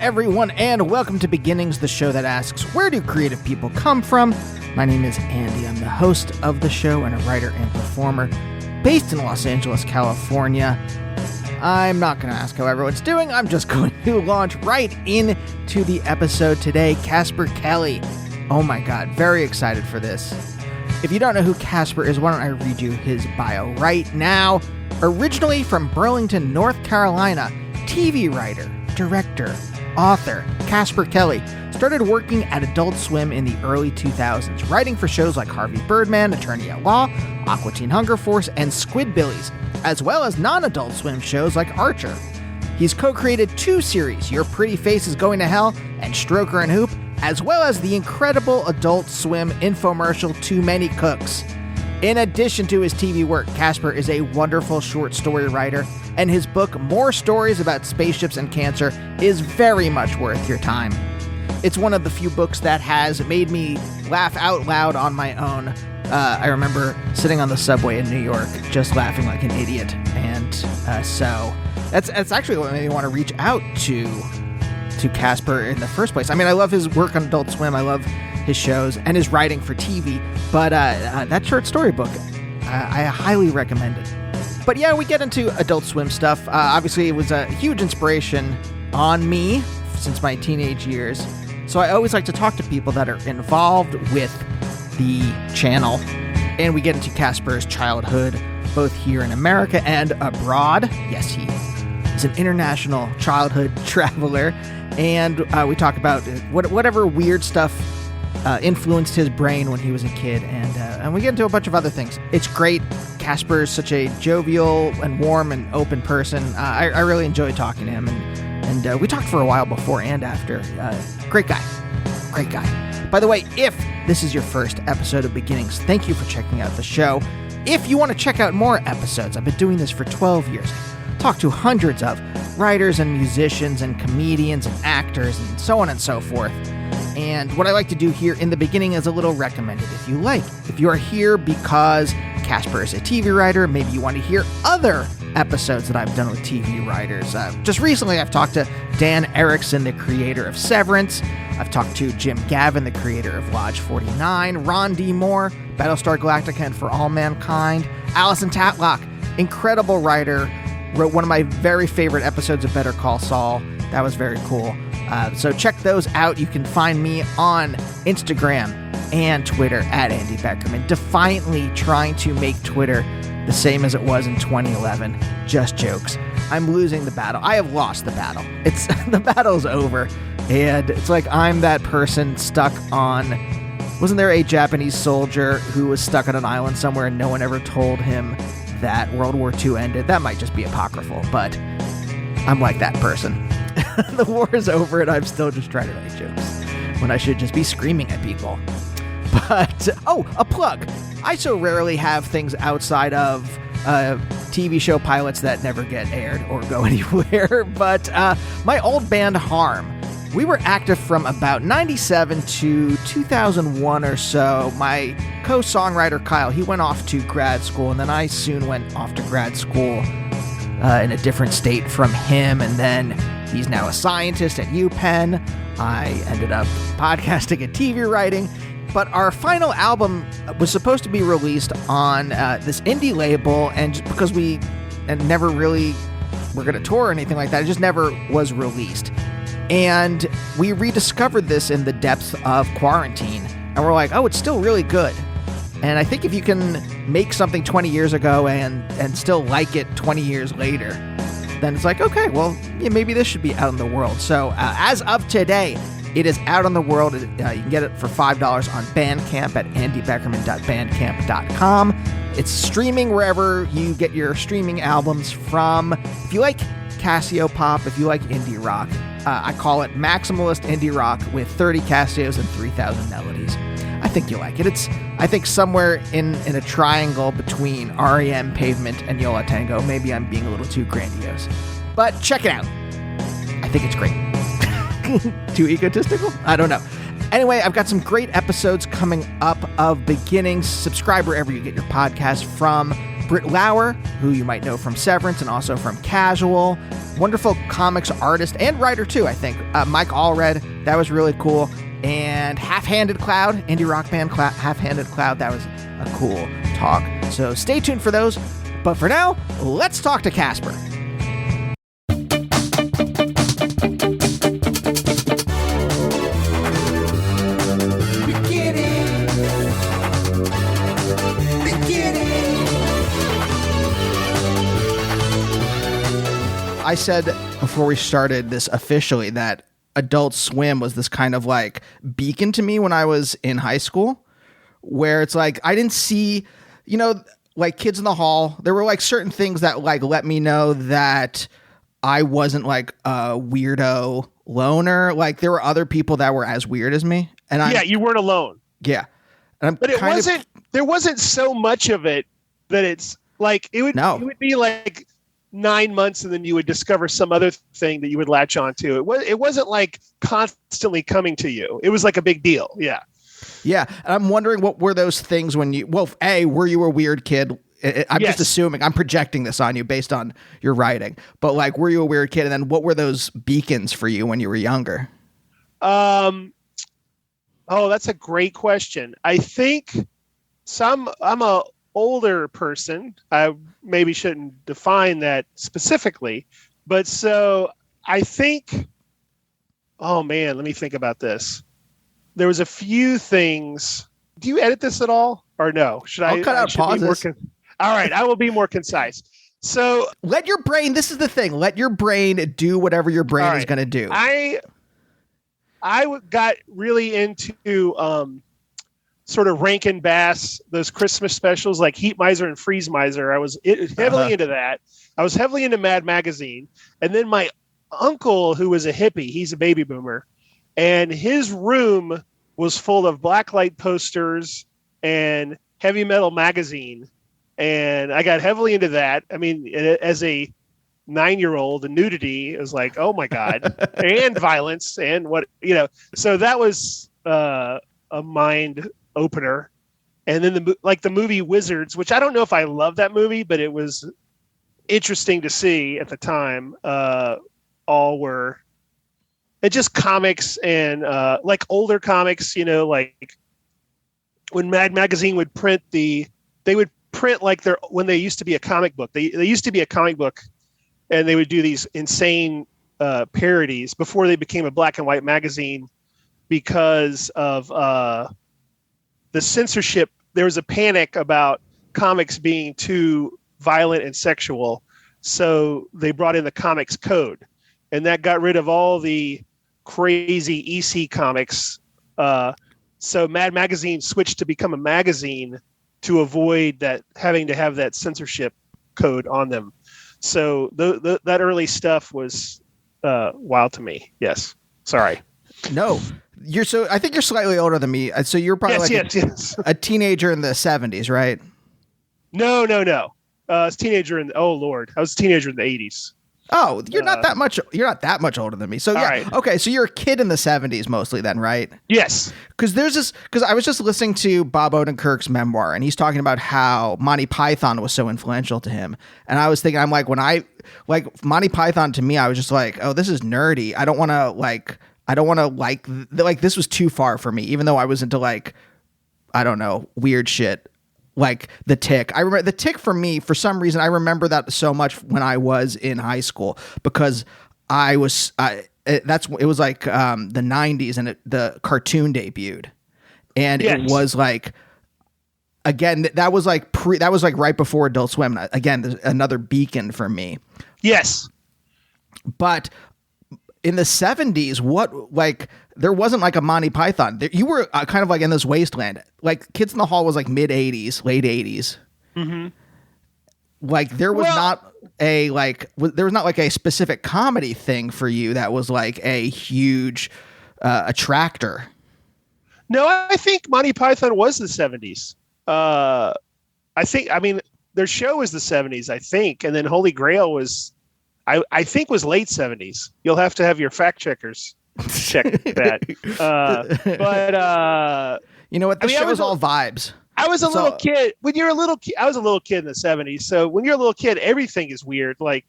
everyone, and welcome to Beginnings, the show that asks, where do creative people come from? My name is Andy. I'm the host of the show and a writer and performer based in Los Angeles, California. I'm not going to ask how everyone's doing. I'm just going to launch right into the episode today. Casper Kelly. Oh my God, very excited for this. If you don't know who Casper is, why don't I read you his bio right now? Originally from Burlington, North Carolina, TV writer, director, author, Casper Kelly started working at Adult Swim in the early 2000s, writing for shows like Harvey Birdman, Attorney at Law, Aqua Teen Hunger Force, and Squidbillies, as well as non-Adult Swim shows like Archer. He's co-created 2 series, Your Pretty Face is Going to Hell and Stroker and Hoop, as well as the incredible Adult Swim infomercial Too Many Cooks. In addition to his TV work, Casper is a wonderful short story writer, and his book, More Stories About Spaceships and Cancer, is very much worth your time. It's one of the few books that has made me laugh out loud on my own. I remember sitting on the subway in New York, just laughing like an idiot, and so that's actually what made me want to reach out to Casper in the first place. I mean, I love his work on Adult Swim, I love his shows, and his writing for TV, but that short story book, I highly recommend it. But yeah, we get into Adult Swim stuff. Obviously, it was a huge inspiration on me since my teenage years. So I always like to talk to people that are involved with the channel. And we get into Casper's childhood, both here in America and abroad. Yes, he is an international childhood traveler. And we talk about whatever weird stuff influenced his brain when he was a kid, and we get into a bunch of other things. It's great. Casper is such a jovial and warm and open person. I really enjoy talking to him, and we talked for a while before and after. Great guy. By the way, if this is your first episode of Beginnings, thank you for checking out the show. If you want to check out more episodes, I've been doing this for 12 years. Talked to hundreds of writers and musicians and comedians and actors and so on and so forth. And what I like to do here in the beginning is a little recommended. If you are here because Casper is a TV writer, maybe you want to hear other episodes that I've done with TV writers. Just recently, I've talked to Dan Erickson, the creator of Severance. I've talked to Jim Gavin, the creator of Lodge 49, Ron D. Moore, Battlestar Galactica and For All Mankind, Alison Tatlock, incredible writer, wrote one of my very favorite episodes of Better Call Saul. That was very cool. So check those out. You can find me on Instagram and Twitter at Andy Beckerman, defiantly trying to make Twitter the same as it was in 2011. Just jokes. I'm losing the battle. I have lost the battle. The battle's over. And it's like I'm that person stuck on... Wasn't there a Japanese soldier who was stuck on an island somewhere and no one ever told him that World War II ended? That might just be apocryphal, but I'm like that person. The war is over and I'm still just trying to make jokes when I should just be screaming at people. But, a plug. I so rarely have things outside of TV show pilots that never get aired or go anywhere. But my old band Harm, we were active from about 97 to 2001 or so. My co-songwriter Kyle, he went off to grad school, and then I soon went off to grad school in a different state from him, and then he's now a scientist at UPenn. I ended up podcasting and TV writing. But our final album was supposed to be released on this indie label, and just because we never really were going to tour or anything like that, it just never was released. And we rediscovered this in the depths of quarantine, and we're like, oh, it's still really good. And I think if you can make something 20 years ago and still like it 20 years later, then it's like, okay, well, yeah, maybe this should be out in the world. So as of today, it is out on the world. You can get it for $5 on Bandcamp at andybeckerman.bandcamp.com. It's streaming wherever you get your streaming albums from. If you like Casio-pop, if you like indie rock, I call it maximalist indie rock with 30 Casios and 3,000 melodies. I think you like it. It's, I think, somewhere in a triangle between REM, Pavement, and Yo La Tengo. Maybe I'm being a little too grandiose. But check it out. I think it's great. Too egotistical? I don't know. Anyway, I've got some great episodes coming up of Beginnings. Subscribe wherever you get your podcast from. Britt Lauer, who you might know from Severance and also from Casual. Wonderful comics artist and writer, too, I think. Mike Allred, that was really cool. And Half-Handed Cloud, indie rock band Half-Handed Cloud, that was a cool talk. So stay tuned for those. But for now, let's talk to Casper. I said before we started this officially that Adult Swim was this kind of like beacon to me when I was in high school, where it's like I didn't see, like Kids in the Hall. There were like certain things that like let me know that I wasn't like a weirdo loner. Like there were other people that were as weird as me, and you weren't alone. Yeah, but it wasn't. There wasn't so much of it that it's like it would. No. It would be like 9 months, and then you would discover some other thing that you would latch onto. It wasn't like constantly coming to you. It was like a big deal. Yeah. Yeah. And I'm wondering, what were those things when you, were you a weird kid? I'm just assuming, I'm projecting this on you based on your writing, but like, were you a weird kid? And then what were those beacons for you when you were younger? Oh, that's a great question. I think I'm a older person. I maybe shouldn't define that specifically, but so I think, oh man, let me think about this. There was a few things. Do you edit this at all or no? I'll cut out pauses. All right. I will be more concise. So let your brain, this is the thing. Let your brain do whatever your brain is going to do. I got really into, sort of Rankin Bass, those Christmas specials like Heat Miser and Freeze Miser. I was heavily into that. I was heavily into Mad Magazine. And then my uncle, who was a hippie, he's a baby boomer, and his room was full of blacklight posters and heavy metal magazine. And I got heavily into that. I mean, as a 9-year-old, the nudity is like, oh my God, and violence and so that was a mind opener. And then the movie Wizards, which I don't know if I love that movie, but it was interesting to see at the time. All were just comics and like older comics, like when Mad Magazine would print they would print like when they used to be a comic book. They used to be a comic book, and they would do these insane parodies before they became a black and white magazine because of the censorship. There was a panic about comics being too violent and sexual. So they brought in the comics code, and that got rid of all the crazy EC comics. So Mad Magazine switched to become a magazine to avoid that, having to have that censorship code on them. So that early stuff was wild to me. Yes. Sorry. No. I think you're slightly older than me. So you're probably a teenager in the 70s, right? No. I was a teenager I was a teenager in the 80s. Oh, you're not that much. You're not that much older than me. So yeah, right. Okay. So you're a kid in the 70s mostly, then, right? Yes. Because I was just listening to Bob Odenkirk's memoir, and he's talking about how Monty Python was so influential to him. And I was thinking, I'm like, when I like Monty Python to me, I was just like, oh, this is nerdy. I don't want to like this was too far for me, even though I was into like, I don't know, weird shit. Like The Tick. I remember The Tick for me, for some reason, I remember that so much when I was in high school because it was like the 90s and the cartoon debuted. And yes. It was like, again, that was like right before Adult Swim. Again, another beacon for me. Yes. But in the 70s, there wasn't like a Monty Python. You were kind of like in this wasteland. Like Kids in the Hall was like mid 80s, late 80s. Mm-hmm. Like there was not a specific comedy thing for you that was like a huge attractor. No, I think Monty Python was the 70s. Their show was the 70s, I think. And then Holy Grail was, I think was late 70s. You'll have to have your fact checkers check that. But you know what? The show is all vibes. I was a little kid. When you're a little kid, I was a little kid in the 70s. So when you're a little kid, everything is weird. Like,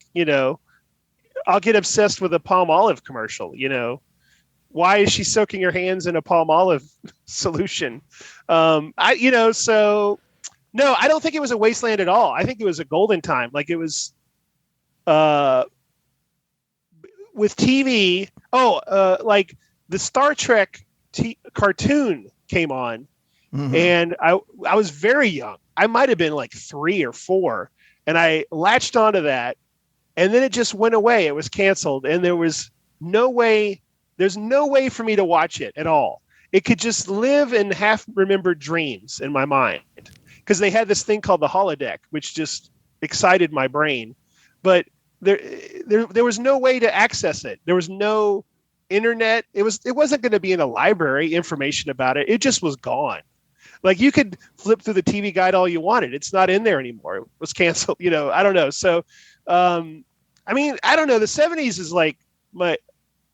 I'll get obsessed with a Palmolive commercial. Why is she soaking her hands in a Palmolive solution? So no, I don't think it was a wasteland at all. I think it was a golden time. Like it was, with TV. Like the Star Trek cartoon came on, and I was very young. I might have been like 3 or 4, and I latched onto that, and then it just went away. It was canceled, and there's no way for me to watch it at all. It could just live in half remembered dreams in my mind, because they had this thing called the holodeck, which just excited my brain. But there was no way to access it. There was no internet. It wasn't going to be in a library, information about it. It just was gone. Like you could flip through the TV guide all you wanted. It's not in there anymore. It was canceled. I don't know. So, I don't know. The 70s is like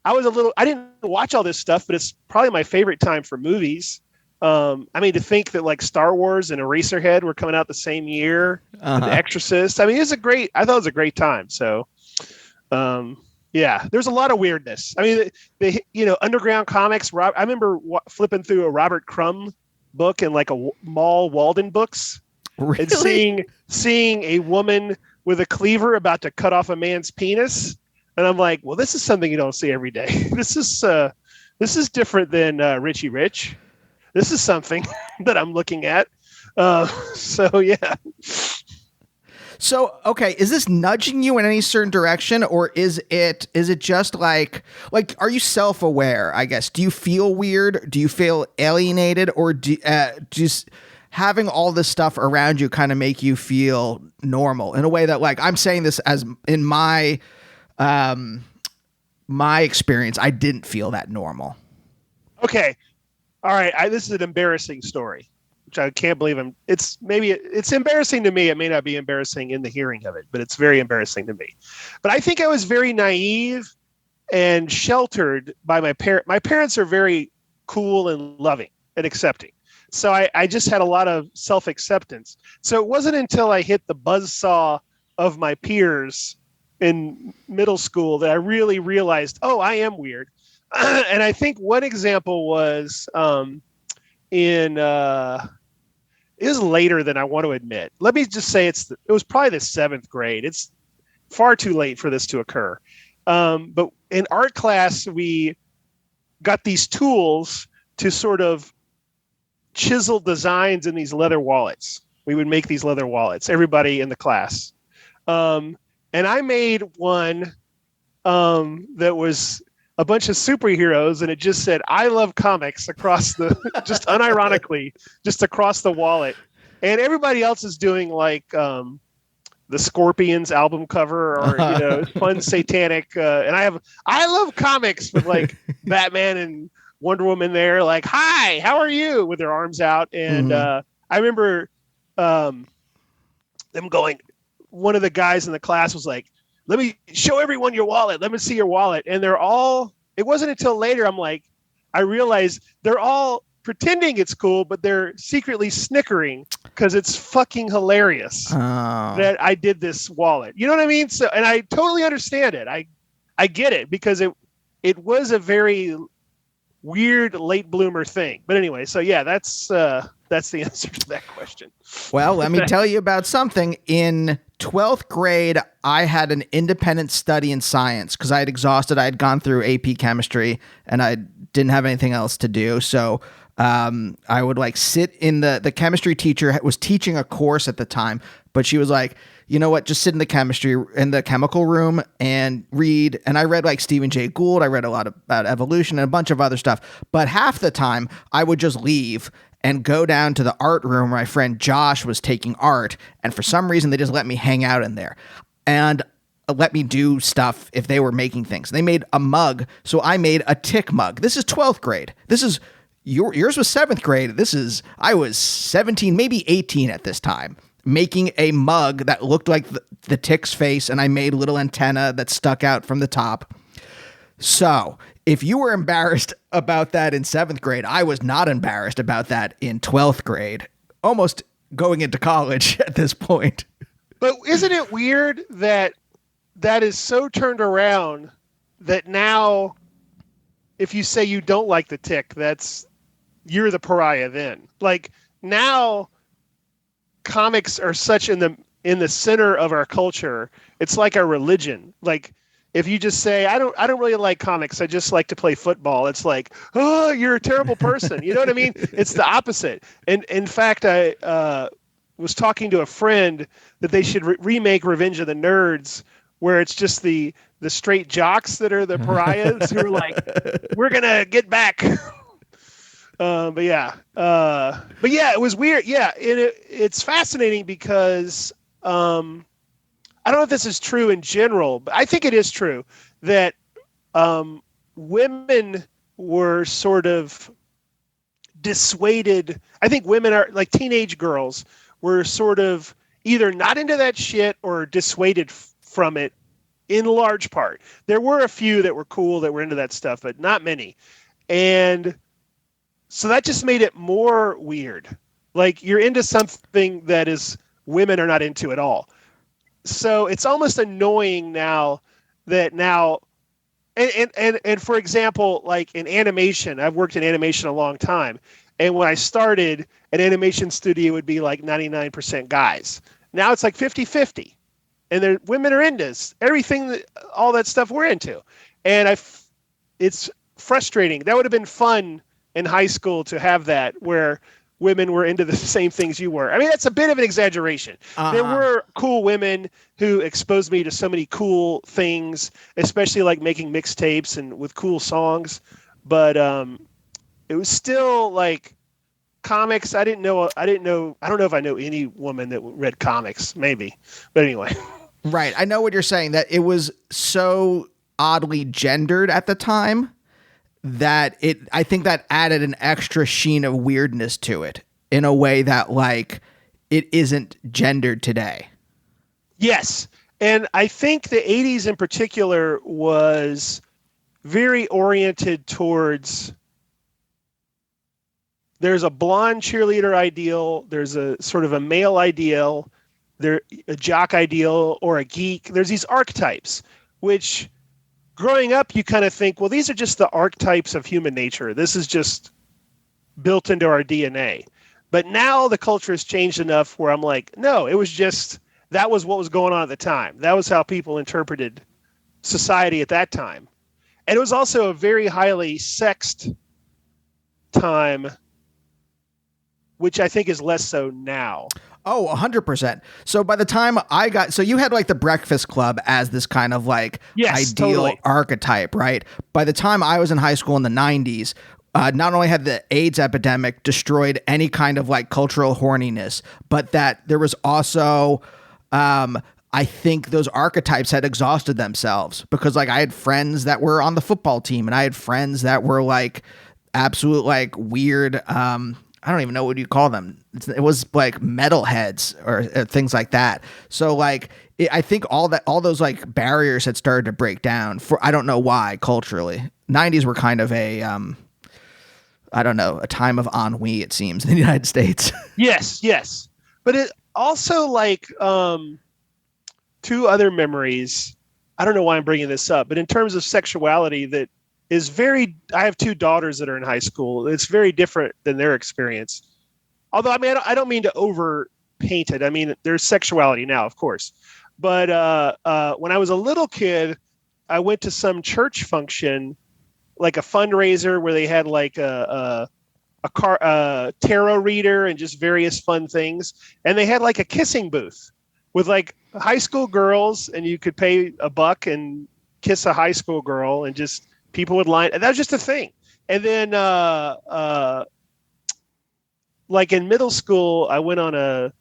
I didn't watch all this stuff, but it's probably my favorite time for movies. To think that like Star Wars and Eraserhead were coming out the same year, and The Exorcist. I thought it was a great time. So, there's a lot of weirdness. Underground comics. I remember flipping through a Robert Crumb book in like a Mall Walden Books, really? And seeing a woman with a cleaver about to cut off a man's penis, and I'm like, well, this is something you don't see every day. This is different than Richie Rich. This is something that I'm looking at. So, yeah. So, okay, is this nudging you in any certain direction, or is it just like, are you self-aware, I guess? Do you feel weird? Do you feel alienated? Or just having all this stuff around you kind of make you feel normal in a way that, like, I'm saying this as in my experience, I didn't feel that normal. Okay. All right. This is an embarrassing story, which I can't believe it's embarrassing to me. It may not be embarrassing in the hearing of it, but it's very embarrassing to me. But I think I was very naive and sheltered by my parents. My parents are very cool and loving and accepting. So I just had a lot of self-acceptance. So it wasn't until I hit the buzzsaw of my peers in middle school that I really realized, oh, I am weird. And I think one example was it was later than I want to admit. Let me just say it was probably the 7th grade. It's far too late for this to occur. But in art class, we got these tools to sort of chisel designs in these leather wallets. We would make these leather wallets, everybody in the class. And I made one that was a bunch of superheroes, and it just said, I love comics across just unironically, just across the wallet. And everybody else is doing like the Scorpions album cover or, fun satanic. And I love comics with like Batman and Wonder Woman there, like, hi, how are you? With their arms out. And I remember them going, one of the guys in the class was like, let me show everyone your wallet. Let me see your wallet. And it wasn't until later I realized they're all pretending it's cool, but they're secretly snickering because it's fucking hilarious that I did this wallet. You know what I mean? So, and I totally understand it. I get it because it was a very weird late bloomer thing. But anyway, so yeah, that's the answer to that question. Well, let me tell you about something. In 12th grade, I had an independent study in science because I had gone through AP chemistry and I didn't have anything else to do. So I would like sit in the chemistry teacher was teaching a course at the time, but she was like, you know what, just sit in the chemical room and read. And I read like Stephen Jay Gould. I read a lot about evolution and a bunch of other stuff. But half the time I would just leave and go down to the art room where my friend Josh was taking art. And for some reason, they just let me hang out in there and let me do stuff if they were making things. They made a mug. So I made a tick mug. This is 12th grade. This is yours was 7th grade. I was 17, maybe 18 at this time, making a mug that looked like the tick's face. And I made a little antenna that stuck out from the top. So if you were embarrassed about that in 7th grade, I was not embarrassed about that in 12th grade. almost going into college at this point. But isn't it weird that that is so turned around that now if you say you don't like the Tick, you're the pariah then. Like now comics are such in the center of our culture. It's like a religion. Like if you just say I don't really like comics, I just like to play football, it's like, oh, you're a terrible person. You know what I mean? It's the opposite. And in fact, I was talking to a friend that they should remake Revenge of the Nerds, where it's just the straight jocks that are the pariahs who are like, we're gonna get back. But yeah, it was weird. Yeah, it's fascinating because I don't know if this is true in general, but I think it is true that women were sort of dissuaded. I think women are like teenage girls were sort of either not into that shit or dissuaded from it in large part. There were a few that were cool that were into that stuff, but not many. And so that just made it more weird. Like you're into something that is women are not into at all. So it's almost annoying now that and for example, like in animation, I've worked in animation a long time. And when I started, an animation studio would be like 99% guys. Now it's like 50-50. And women are into everything, all that stuff we're into. And it's frustrating. That would have been fun in high school to have that, where women were into the same things you were. I mean, that's a bit of an exaggeration. There were cool women who exposed me to so many cool things, especially like making mixtapes and with cool songs. But it was still like comics. I don't know if I know any woman that read comics, maybe. But anyway. Right. I know what you're saying, that it was so oddly gendered at the time that I think that added an extra sheen of weirdness to it in a way that like it isn't gendered today. Yes. And I think the 80s in particular was very oriented towards, there's a blonde cheerleader ideal, there's a sort of a male ideal, there a jock ideal or a geek. There's these archetypes, which growing up, you kind of think, well, these are just the archetypes of human nature. This is just built into our DNA. But now the culture has changed enough where I'm like, no, it was just, that was what was going on at the time. That was how people interpreted society at that time. And it was also a very highly sexed time, which I think is less so now. Oh, 100%. So by the time so you had like the Breakfast Club as this kind of like ideal archetype, right? By the time I was in high school in the 90s, not only had the AIDS epidemic destroyed any kind of like cultural horniness, but that there was also, I think those archetypes had exhausted themselves, because like I had friends that were on the football team and I had friends that were like absolute like weird, I don't even know what you call them. It was like metalheads or things like that. So like, I think all those like barriers had started to break down for, I don't know why, culturally. 90s were kind of a, I don't know, a time of ennui, it seems, in the United States. Yes. But it also like, two other memories. I don't know why I'm bringing this up, but in terms of sexuality, that is I have two daughters that are in high school. It's very different than their experience. Although, I mean, I don't mean to overpaint it. I mean, there's sexuality now, of course. But when I was a little kid, I went to some church function, like a fundraiser where they had like a tarot reader and just various fun things. And they had like a kissing booth with like high school girls, and you could pay $1 and kiss a high school girl, and just people would line. And that was just a thing. And then like in middle school, I went on a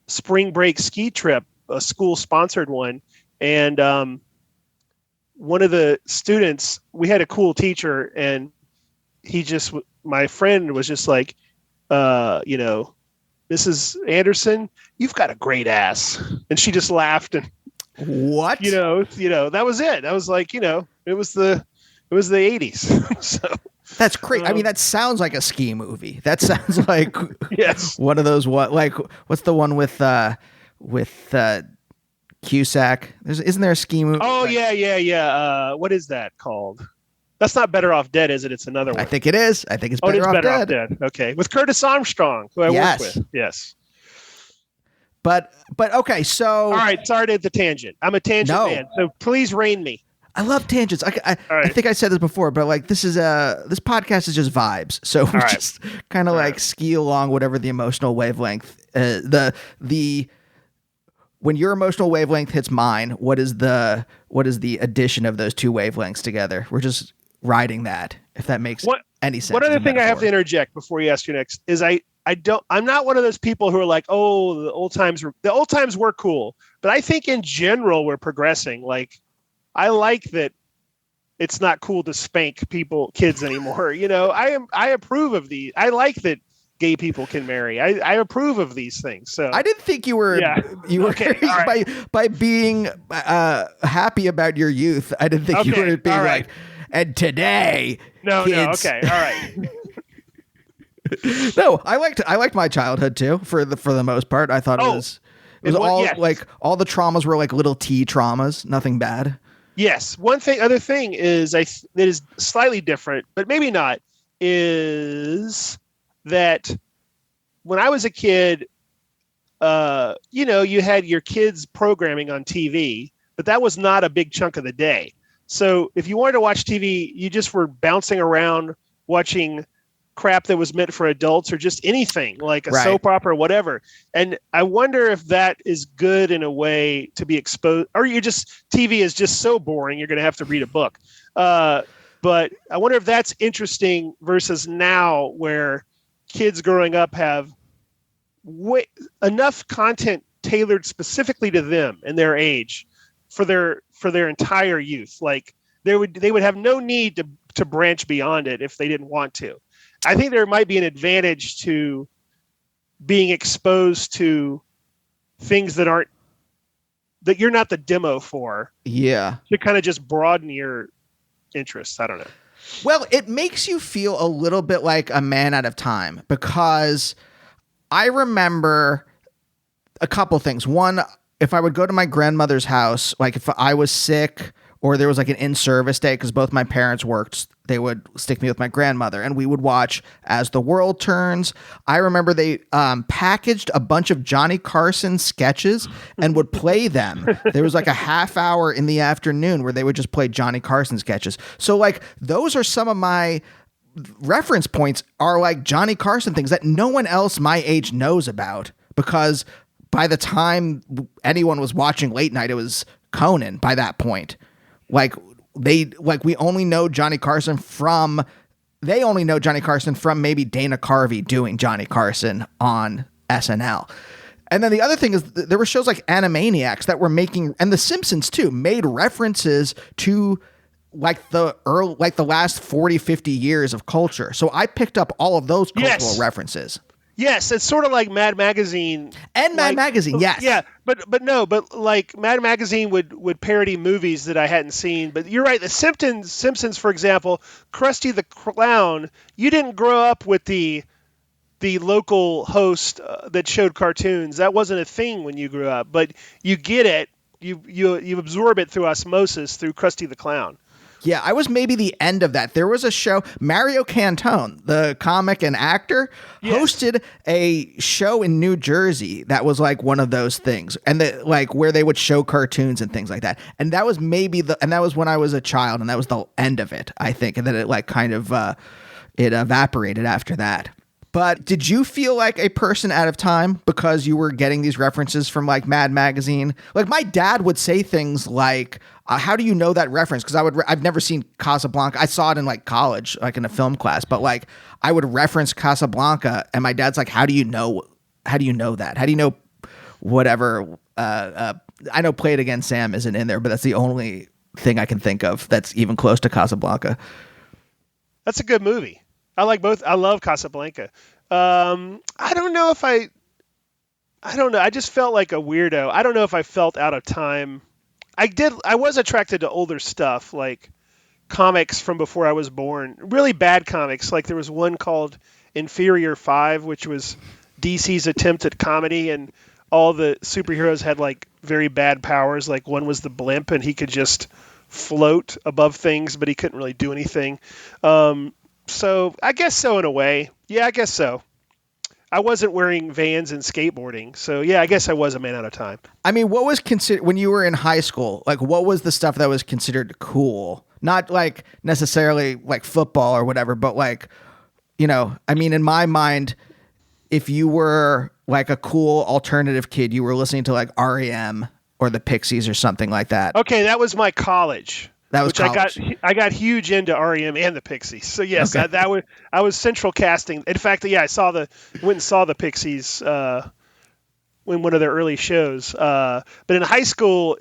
spring break ski trip, a school sponsored one. And one of the students, we had a cool teacher, and my friend was just like, Mrs. Anderson, you've got a great ass. And she just laughed. And what? That was it. I was like, it was the 80s. So That's crazy. I mean, that sounds like a ski movie. That sounds like Yes. one of those what's the one with Cusack? Isn't there a ski movie? Oh, yeah. What is that called? That's not Better Off Dead, is it? It's another one. I think it is. I think it's Better, it is Off, Better Dead. Off Dead. Okay. With Curtis Armstrong, who I worked with. Yes. But okay, so... All right, sorry to hit the tangent. I'm a tangent man, so please rein me. I love tangents. I think I said this before, but like this podcast is just vibes. So we just kind of ski along whatever the emotional wavelength when your emotional wavelength hits mine, what is the addition of those two wavelengths together? We're just riding that, if that makes any sense. One other thing I have to interject before you ask your next is I'm not one of those people who are like, oh, the old times were cool, but I think in general we're progressing. Like, I like that it's not cool to spank kids anymore. I approve of these. I like that gay people can marry. I approve of these things. So I didn't think you were okay, by being happy about your youth. I didn't think you were being like, and today, kids. Okay, all right. No, I liked my childhood too. For the most part, I thought it was all like all the traumas were like little T traumas, nothing bad. Yes. Other thing is that is slightly different, but maybe not, is that when I was a kid, you had your kids programming on TV, but that was not a big chunk of the day. So if you wanted to watch TV, you just were bouncing around watching crap that was meant for adults or just anything like a soap opera or whatever. And I wonder if that is good in a way to be exposed, or TV is just so boring you're going to have to read a book. But I wonder if that's interesting versus now where kids growing up have enough content tailored specifically to them and their age for their entire youth. Like they would have no need to branch beyond it if they didn't want to. I think there might be an advantage to being exposed to things that you're not the demo for. Yeah. To kind of just broaden your interests. I don't know. Well, it makes you feel a little bit like a man out of time, because I remember a couple things. One, if I would go to my grandmother's house, like if I was sick or there was like an in-service day, because both my parents worked, they would stick me with my grandmother and we would watch As the World Turns. I remember they packaged a bunch of Johnny Carson sketches and would play them. There was like a half hour in the afternoon where they would just play Johnny Carson sketches. So like those are some of my reference points, are like Johnny Carson things that no one else my age knows about, because by the time anyone was watching late night, it was Conan by that point. We only know Johnny Carson from maybe Dana Carvey doing Johnny Carson on SNL. And then the other thing is there were shows like Animaniacs that were making, and The Simpsons too, made references to the last 40, 50 years of culture. So I picked up all of those cultural references. Yes, it's sort of like Mad Magazine. And Mad Magazine, yes. Yeah, but like Mad Magazine would parody movies that I hadn't seen. But you're right, the Simpsons, for example, Krusty the Clown, you didn't grow up with the local host that showed cartoons. That wasn't a thing when you grew up, but you get it. You absorb it through osmosis through Krusty the Clown. Yeah, I was maybe the end of that. There was a show, Mario Cantone, the comic and actor, hosted a show in New Jersey that was like one of those things, and where they would show cartoons and things like that. And that was that was when I was a child, and that was the end of it, I think. And then it it evaporated after that. But did you feel like a person out of time because you were getting these references from like Mad Magazine? Like my dad would say things like, how do you know that reference? Because I've never seen Casablanca. I saw it in like college, like in a film class, but like I would reference Casablanca and my dad's like, how do you know that? How do you know whatever? I know Play It Again, Sam isn't in there, but that's the only thing I can think of that's even close to Casablanca. That's a good movie. I like both. I love Casablanca. I don't know. I just felt like a weirdo. I don't know if I felt out of time. I was attracted to older stuff like comics from before I was born. Really bad comics. Like there was one called Inferior 5, which was DC's attempt at comedy, and all the superheroes had like very bad powers. Like one was the blimp, and he could just float above things, but he couldn't really do anything. So I guess so in a way. Yeah, I guess so. I wasn't wearing Vans and skateboarding, so yeah, I guess I was a man out of time. I mean, what was considered when you were in high school? Like, what was the stuff that was considered cool? Not like necessarily like football or whatever, but like, I mean, in my mind, if you were like a cool alternative kid, you were listening to like REM or the Pixies or something like that. Okay, that was my college. That was college. I got huge into REM and the Pixies. So yes, Okay. I was central casting. In fact, yeah, went and saw the Pixies in one of their early shows. But in high school,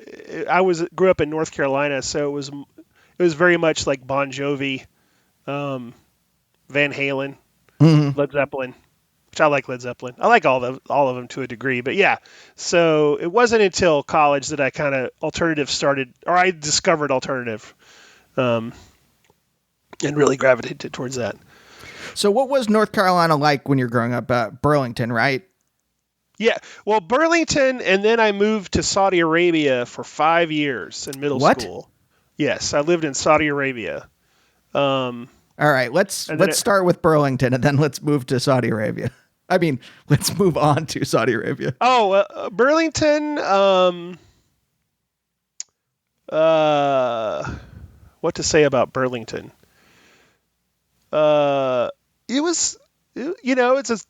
grew up in North Carolina, so it was very much like Bon Jovi, Van Halen, Led Zeppelin. Which I like Led Zeppelin. I like all of them to a degree, but yeah. So it wasn't until college that I kind of I discovered alternative, and really gravitated towards that. So what was North Carolina like when you're growing up? Burlington, right? Yeah. Well, Burlington, and then I moved to Saudi Arabia for 5 years in middle school. Yes, I lived in Saudi Arabia. All right, let's start with Burlington, and then let's move to Saudi Arabia. I mean, let's move on to Saudi Arabia. Oh, Burlington. What to say about Burlington? It's a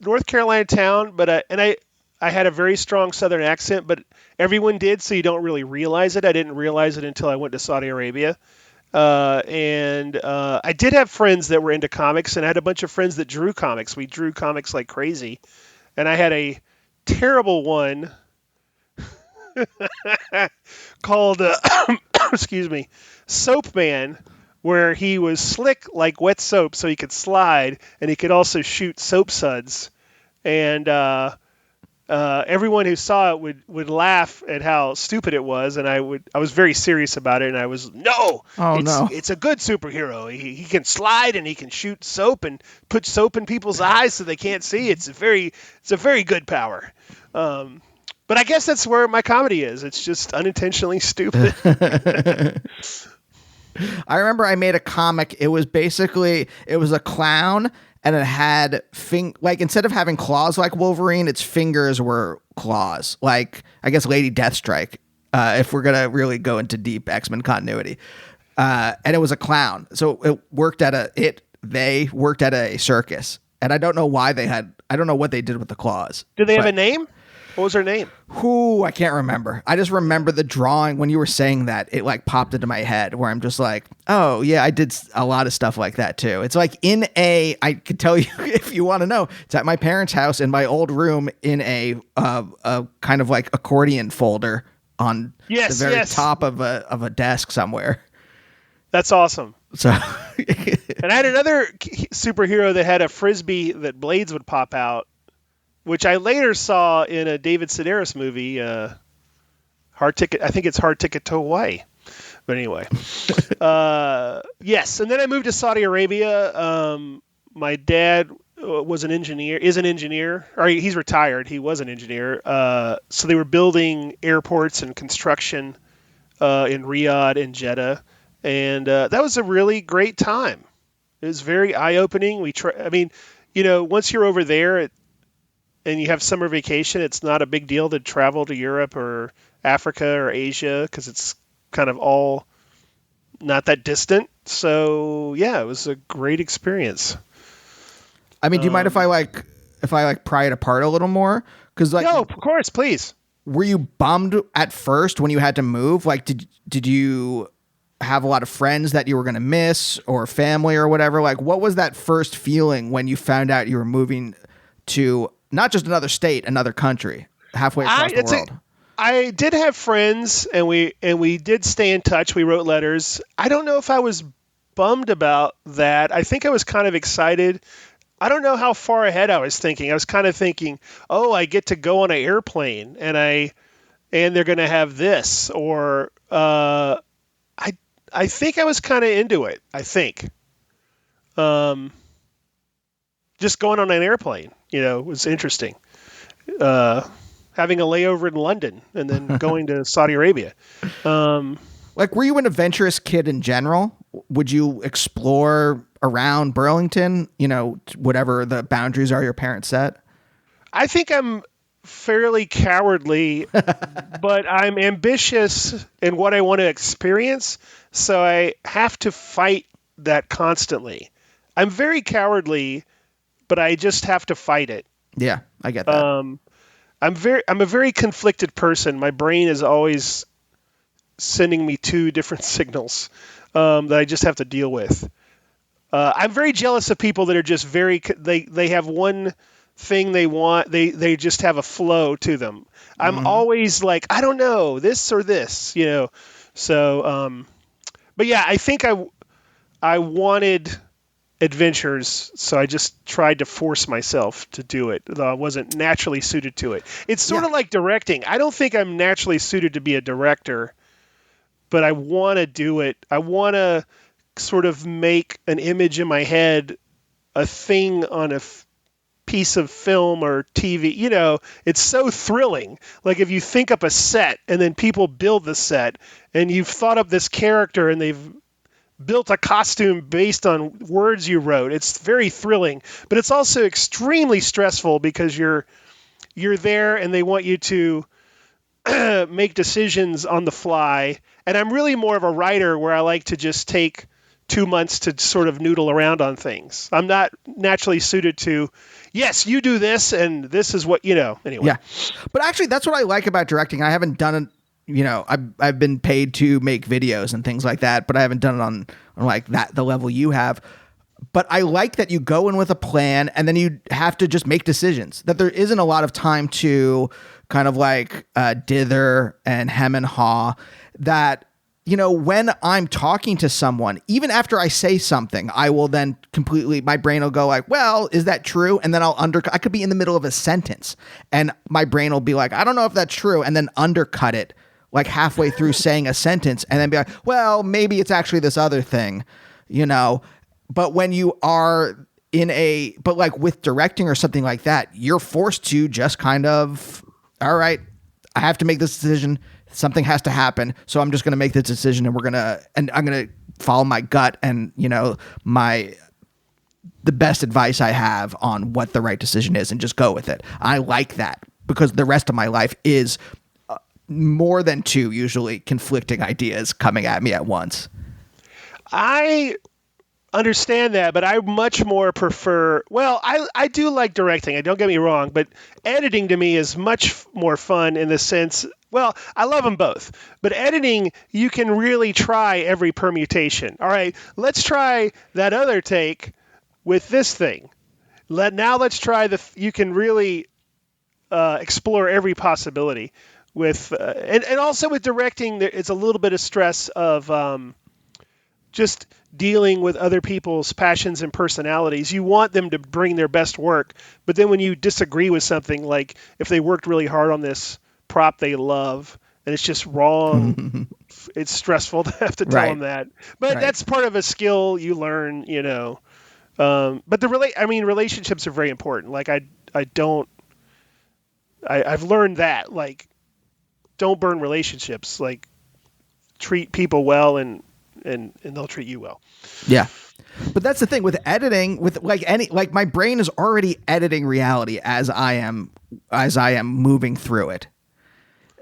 North Carolina town, but I had a very strong Southern accent, but everyone did, so you don't really realize it. I didn't realize it until I went to Saudi Arabia. And I did have friends that were into comics, and I had a bunch of friends that drew comics. We drew comics like crazy. And I had a terrible one called, excuse me, Soap Man, where he was slick like wet soap, so he could slide, and he could also shoot soap suds. And everyone who saw it would laugh at how stupid it was, and I was very serious about it, and I was it's a good superhero. He can slide and he can shoot soap and put soap in people's eyes so they can't see. It's a very good power. But I guess that's where my comedy is. It's just unintentionally stupid. I remember I made a comic. It was a clown, and it had instead of having claws like Wolverine, its fingers were claws, like I guess Lady Deathstrike. If we're gonna really go into deep X-Men continuity, and it was a clown, so they worked at a circus, and I don't know what they did with the claws. Do they have a name? What was her name? I can't remember. I just remember the drawing when you were saying that. It like popped into my head where I'm just like, oh yeah, I did a lot of stuff like that too. It's like I could tell you if you want to know. It's at my parents' house in my old room in a kind of like accordion folder on the very top of a desk somewhere. That's awesome. So, and I had another superhero that had a frisbee that blades would pop out, which I later saw in a David Sedaris movie, Hard Ticket. I think it's Hard Ticket to Hawaii. But anyway, yes. And then I moved to Saudi Arabia. My dad is an engineer, or he's retired. He was an engineer. So they were building airports and construction in Riyadh and Jeddah. And that was a really great time. It was very eye-opening. Once you're over there, and you have summer vacation, it's not a big deal to travel to Europe or Africa or Asia because it's kind of all not that distant. So yeah, it was a great experience. I mean, do you mind if I pry it apart a little more? No, of course, please. Were you bummed at first when you had to move? Like, did you have a lot of friends that you were going to miss or family or whatever? Like, what was that first feeling when you found out you were moving to not just another state, another country, halfway across the world? I did have friends, and we did stay in touch. We wrote letters. I don't know if I was bummed about that. I think I was kind of excited. I don't know how far ahead I was thinking. I was kind of thinking, oh, I get to go on an airplane, and they're going to have this, or I I think I was kind of into it. I think, just going on an airplane, was interesting. Having a layover in London and then going to Saudi Arabia. Like, were you an adventurous kid in general? Would you explore around Burlington? Whatever the boundaries are your parents set. I think I'm fairly cowardly, but I'm ambitious in what I want to experience, so I have to fight that constantly. I'm very cowardly, but I just have to fight it. Yeah, I get that. I'm a very conflicted person. My brain is always sending me two different signals that I just have to deal with. I'm very jealous of people that are just they have one thing they want. They just have a flow to them. I'm always like, I don't know, this or this, So, but yeah, I think I wanted adventures, so I just tried to force myself to do it. Though I wasn't naturally suited to it. It's sort of like directing. I don't think I'm naturally suited to be a director, but I want to do it. I want to sort of make an image in my head, a thing on a piece of film or TV. It's so thrilling. Like if you think up a set and then people build the set and you've thought up this character and they've built a costume based on words you wrote. It's very thrilling, but it's also extremely stressful because you're there and they want you to make decisions on the fly. And I'm really more of a writer where I like to just take 2 months to sort of noodle around on things. I'm not naturally suited to, yes, you do this and this is what, anyway. Yeah. But actually that's what I like about directing. I haven't done it. I've been paid to make videos and things like that, but I haven't done it on like that, the level you have. But I like that you go in with a plan and then you have to just make decisions, that there isn't a lot of time to kind of like dither and hem and haw, that, when I'm talking to someone, even after I say something, I will then my brain will go like, well, is that true? And then I could be in the middle of a sentence and my brain will be like, I don't know if that's true. And then undercut it like halfway through saying a sentence and then be like, well, maybe it's actually this other thing, but when you are but like with directing or something like that, you're forced to just kind of, all right, I have to make this decision. Something has to happen. So I'm just going to make this decision and I'm going to follow my gut and, the best advice I have on what the right decision is and just go with it. I like that because the rest of my life is more than two, usually conflicting ideas coming at me at once. I understand that, but I much more prefer, I do like directing, don't get me wrong, but editing to me is much more fun in the sense, I love them both, but editing, you can really try every permutation. All right, let's try that other take with this thing. Let's try you can really explore every possibility with, and also with directing, it's a little bit of stress of just dealing with other people's passions and personalities. You want them to bring their best work, but then when you disagree with something, like if they worked really hard on this prop they love and it's just wrong, it's stressful to have to tell them that. But that's part of a skill you learn, But relationships are very important. Like I've learned that, like, don't burn relationships. Like, treat people well and they'll treat you well. Yeah. But that's the thing with editing, with my brain is already editing reality as I am moving through it.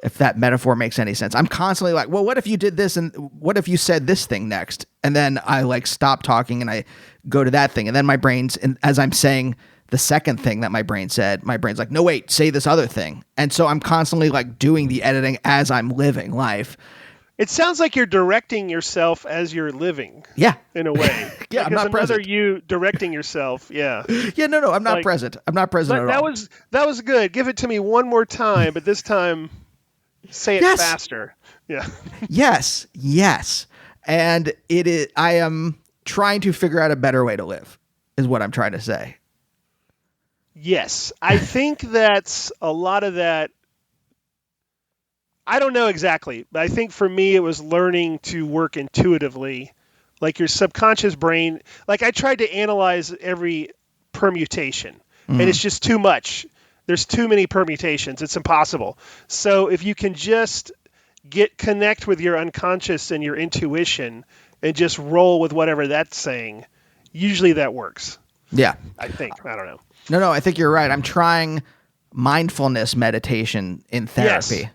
If that metaphor makes any sense. I'm constantly like, well, what if you did this? And what if you said this thing next? And then I like stop talking and I go to that thing. And then my brain's, as I'm saying the second thing that my brain said, my brain's like, no, wait, say this other thing. And so I'm constantly like doing the editing as I'm living life. It sounds like you're directing yourself as you're living. Yeah. In a way. Yeah, I'm not present. You directing yourself. Yeah. Yeah, no, I'm not present. I'm not present at all. That was good. Give it to me one more time, but this time say it faster. Yeah. Yes. And I am trying to figure out a better way to live, is what I'm trying to say. Yes. I think that's a lot of that. I don't know exactly, but I think for me it was learning to work intuitively, like your subconscious brain. Like I tried to analyze every permutation, and it's Mm. just too much. There's too many permutations. It's impossible. So if you can just connect with your unconscious and your intuition and just roll with whatever that's saying, usually that works. Yeah. I think. I don't know. No, I think you're right. I'm trying mindfulness meditation in Yes. therapy.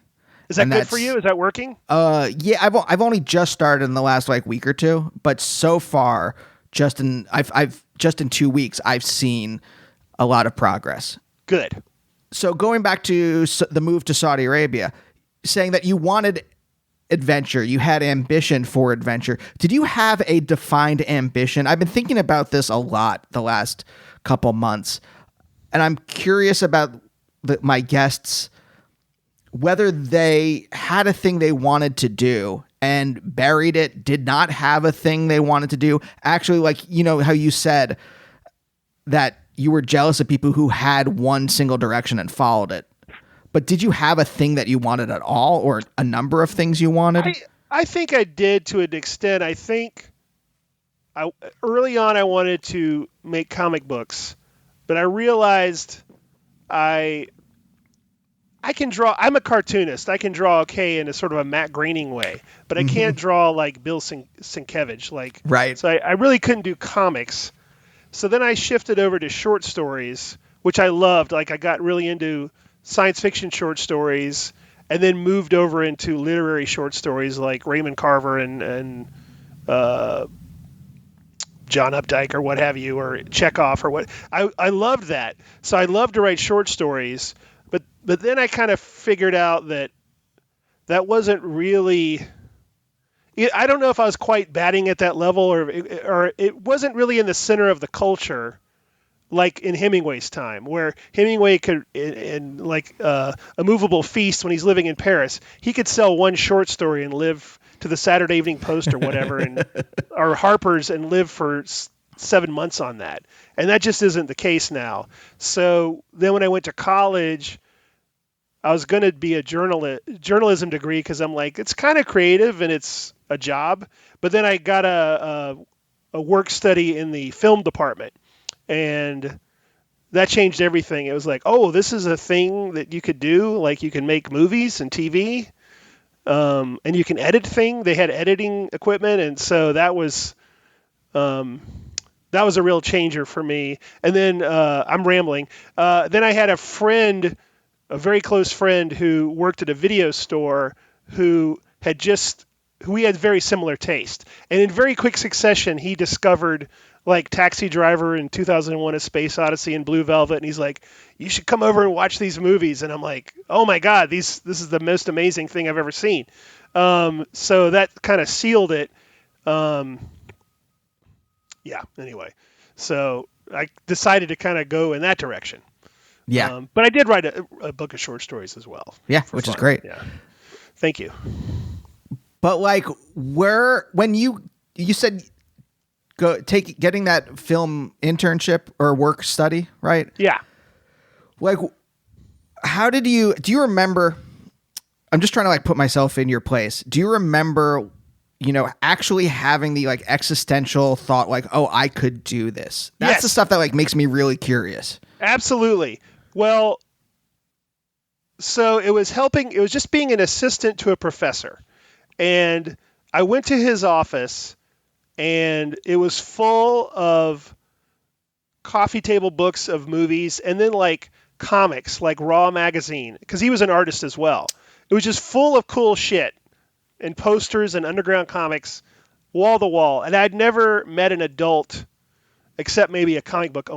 Is that And good for you? Is that working? Yeah, I've only just started in the last like week or two, but so far I've just in 2 weeks I've seen a lot of progress. Good. So going back to the move to Saudi Arabia, saying that you wanted adventure, you had ambition for adventure. Did you have a defined ambition? I've been thinking about this a lot the last couple months, and I'm curious about my guests whether they had a thing they wanted to do and buried it, did not have a thing they wanted to do. Actually, like, you know, how you said that you were jealous of people who had one single direction and followed it. But did you have a thing that you wanted at all, or a number of things you wanted? I think I did to an extent. I think early on I wanted to make comic books, but I realized I I can draw. I'm a cartoonist. I can draw okay in a sort of a Matt Groening way, but I can't draw like Bill Sienkiewicz. Like, Right. so I really couldn't do comics. So then I shifted over to short stories, which I loved. Like I got really into science fiction short stories, and then moved over into literary short stories like Raymond Carver and John Updike or what have you, or Chekhov or what. I loved that. So I loved to write short stories, but then I kind of figured out that that wasn't really. I don't know if I was quite batting at that level, or it wasn't really in the center of the culture, like in Hemingway's time, where Hemingway could, in like A Movable Feast, when he's living in Paris, he could sell one short story and live to the Saturday Evening Post or whatever, or Harper's, and live for 7 months on that. And that just isn't the case now. So then when I went to college, I was going to be a journalism degree because I'm like, it's kind of creative and it's a job. But then I got a work study in the film department, and that changed everything. It was like, oh, this is a thing that you could do. Like you can make movies and TV, and you can edit things. They had editing equipment, and so that was a real changer for me. And then I'm rambling. Then I had a friend, a very close friend, who worked at a video store, who we had very similar taste. And in very quick succession, he discovered like Taxi Driver and 2001: A Space Odyssey and Blue Velvet, and he's like, "You should come over and watch these movies." And I'm like, "Oh my God, this is the most amazing thing I've ever seen." So that kind of sealed it. Yeah. Anyway, so I decided to kind of go in that direction. Yeah. But I did write a book of short stories as well. Yeah, which is great. Yeah. Thank you. But like, when you said getting that film internship or work study, right? Yeah. Like, how do you remember? I'm just trying to like put myself in your place. Do you remember, actually having the like existential thought, like, oh, I could do this? That's Yes. the stuff that like makes me really curious. Absolutely. Well, so it was just being an assistant to a professor. And I went to his office, and it was full of coffee table books of movies, and then like comics, like Raw magazine, because he was an artist as well. It was just full of cool shit and posters and underground comics, wall to wall. And I'd never met an adult, except maybe a comic book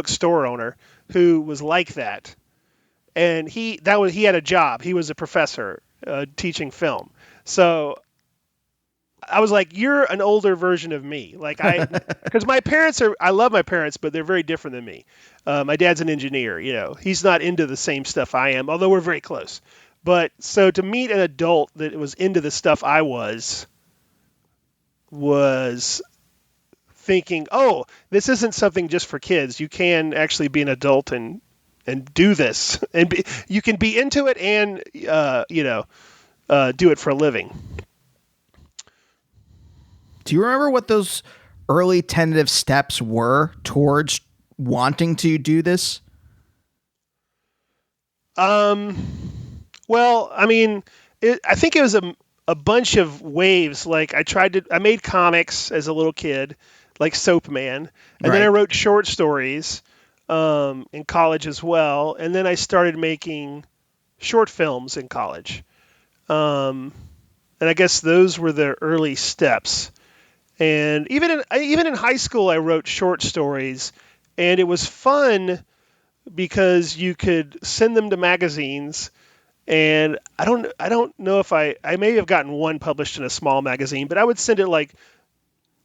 store owner, who was like that. And he had a job. He was a professor teaching film. So I was like, you're an older version of me. Like because my parents I love my parents, but they're very different than me. My dad's an engineer, he's not into the same stuff I am, although we're very close. But so to meet an adult that was into the stuff I was thinking, oh, this isn't something just for kids. You can actually be an adult and and do this, and you can be into it and do it for a living. Do you remember what those early tentative steps were towards wanting to do this? Well, I mean, I think it was a bunch of waves. Like I made comics as a little kid, like Soap Man, and then I wrote short stories in college as well, and then I started making short films in college. And I guess those were the early steps. And even in high school, I wrote short stories, and it was fun because you could send them to magazines. And I don't know if I may have gotten one published in a small magazine, but I would send it like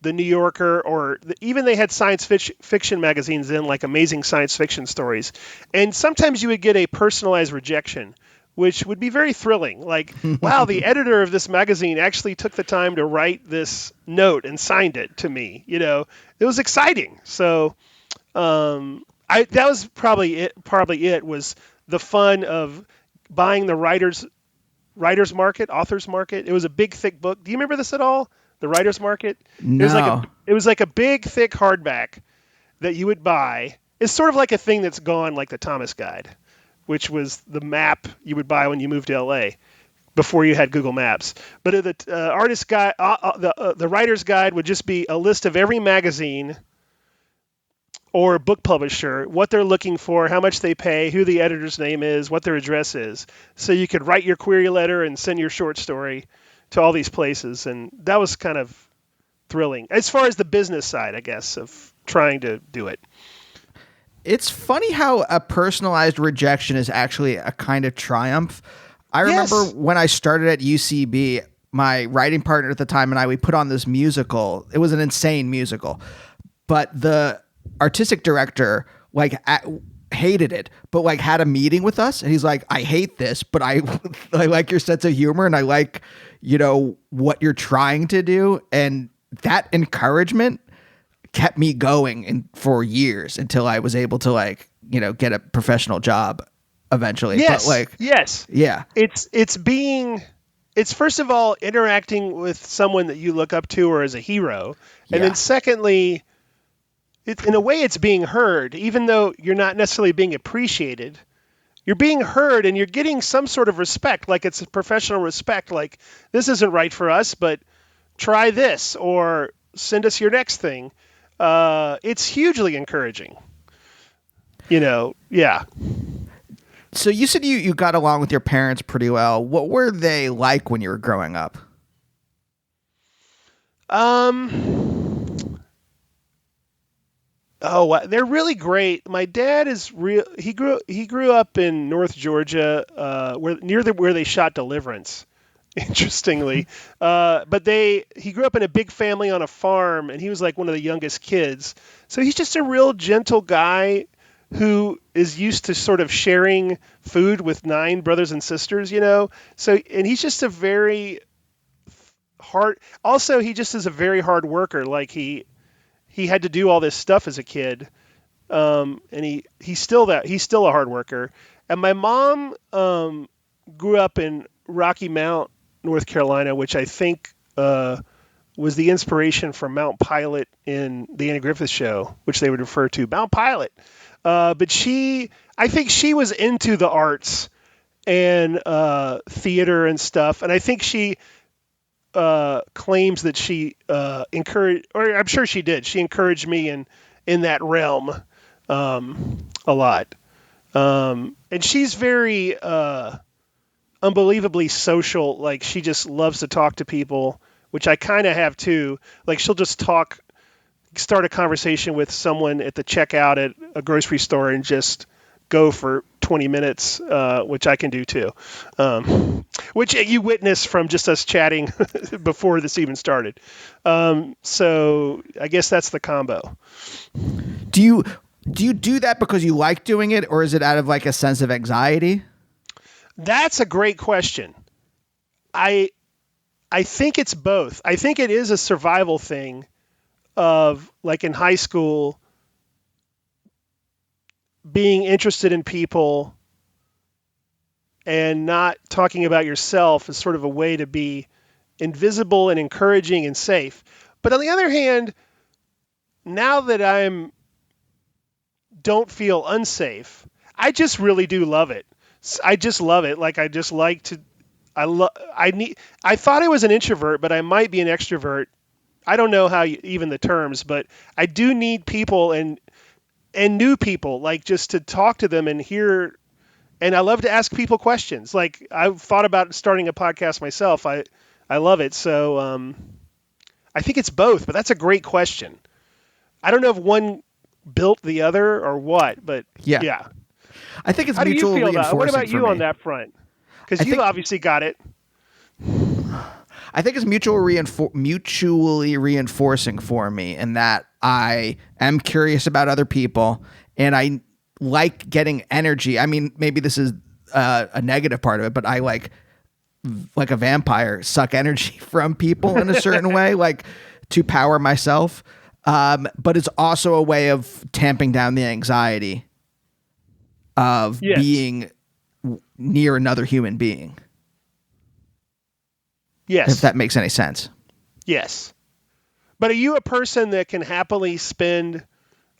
the New Yorker, or even they had science fiction magazines then, like Amazing Science Fiction Stories. And sometimes you would get a personalized rejection, which would be very thrilling. Like, wow, the editor of this magazine actually took the time to write this note and signed it to me. It was exciting. So that was probably it was the fun of buying the writer's market, author's market. It was a big, thick book. Do you remember this at all? The writer's market? No. It was like a big, thick hardback that you would buy. It's sort of like a thing that's gone, like the Thomas Guide, which was the map you would buy when you moved to LA before you had Google Maps. But the artist's guide, the writer's guide would just be a list of every magazine or book publisher, what they're looking for, how much they pay, who the editor's name is, what their address is. So you could write your query letter and send your short story to all these places. And that was kind of thrilling as far as the business side, I guess, of trying to do it. It's funny how a personalized rejection is actually a kind of triumph. I remember when I started at UCB, my writing partner at the time and we put on this musical. It was an insane musical, but the artistic director hated it, but had a meeting with us, and he's like, I hate this, but I like your sense of humor, and I like, what you're trying to do. And that encouragement kept me going for years until I was able to get a professional job eventually. Yes. But yes. Yeah. It's first of all interacting with someone that you look up to or as a hero. And then secondly, in a way it's being heard, even though you're not necessarily being appreciated. You're being heard and you're getting some sort of respect, like it's a professional respect, like this isn't right for us, but try this or send us your next thing. It's hugely encouraging. Yeah. So you said you got along with your parents pretty well. What were they like when you were growing up? Oh, they're really great. My dad is real. He grew up in North Georgia, where they shot Deliverance. Interestingly, but he grew up in a big family on a farm, and he was like one of the youngest kids. So he's just a real gentle guy who is used to sort of sharing food with 9 brothers and sisters. So, and he's just a very hard. Also, he just is a very hard worker. Like he had to do all this stuff as a kid, and he's still a hard worker. And my mom grew up in Rocky Mount, North Carolina, which I think was the inspiration for Mount Pilot in the Andy Griffith Show, which they would refer to Mount Pilot. But I think she was into the arts and theater and stuff, and I think she claims that she encouraged, or I'm sure she did. She encouraged me in that realm a lot. And she's very unbelievably social. Like she just loves to talk to people, which I kind of have too. Like she'll just start a conversation with someone at the checkout at a grocery store and just go for 20 minutes, which I can do too. Which you witnessed from just us chatting before this even started. So I guess that's the combo. Do you do that because you like doing it, or is it out of like a sense of anxiety? That's a great question. I think it's both. I think it is a survival thing of like in high school, being interested in people and not talking about yourself is sort of a way to be invisible and encouraging and safe. But on the other hand, now that don't feel unsafe, I just really do love it. I just love it. Like I just like to. I thought I was an introvert, but I might be an extrovert. I don't know even the terms, but I do need people and new people, like just to talk to them and hear. And I love to ask people questions. Like I've thought about starting a podcast myself. I love it. So I think it's both, but that's a great question. I don't know if one built the other or what, but yeah. I think it's How mutually do you feel reinforcing. What about you for on me. that front? Because you obviously got it. I think it's mutually reinforcing for me in that I am curious about other people and I like getting energy. I mean, maybe this is a negative part of it, but I like a vampire suck energy from people in a certain way, like to power myself. But it's also a way of tamping down the anxiety of being near another human being. Yes. If that makes any sense. Yes. But are you a person that can happily spend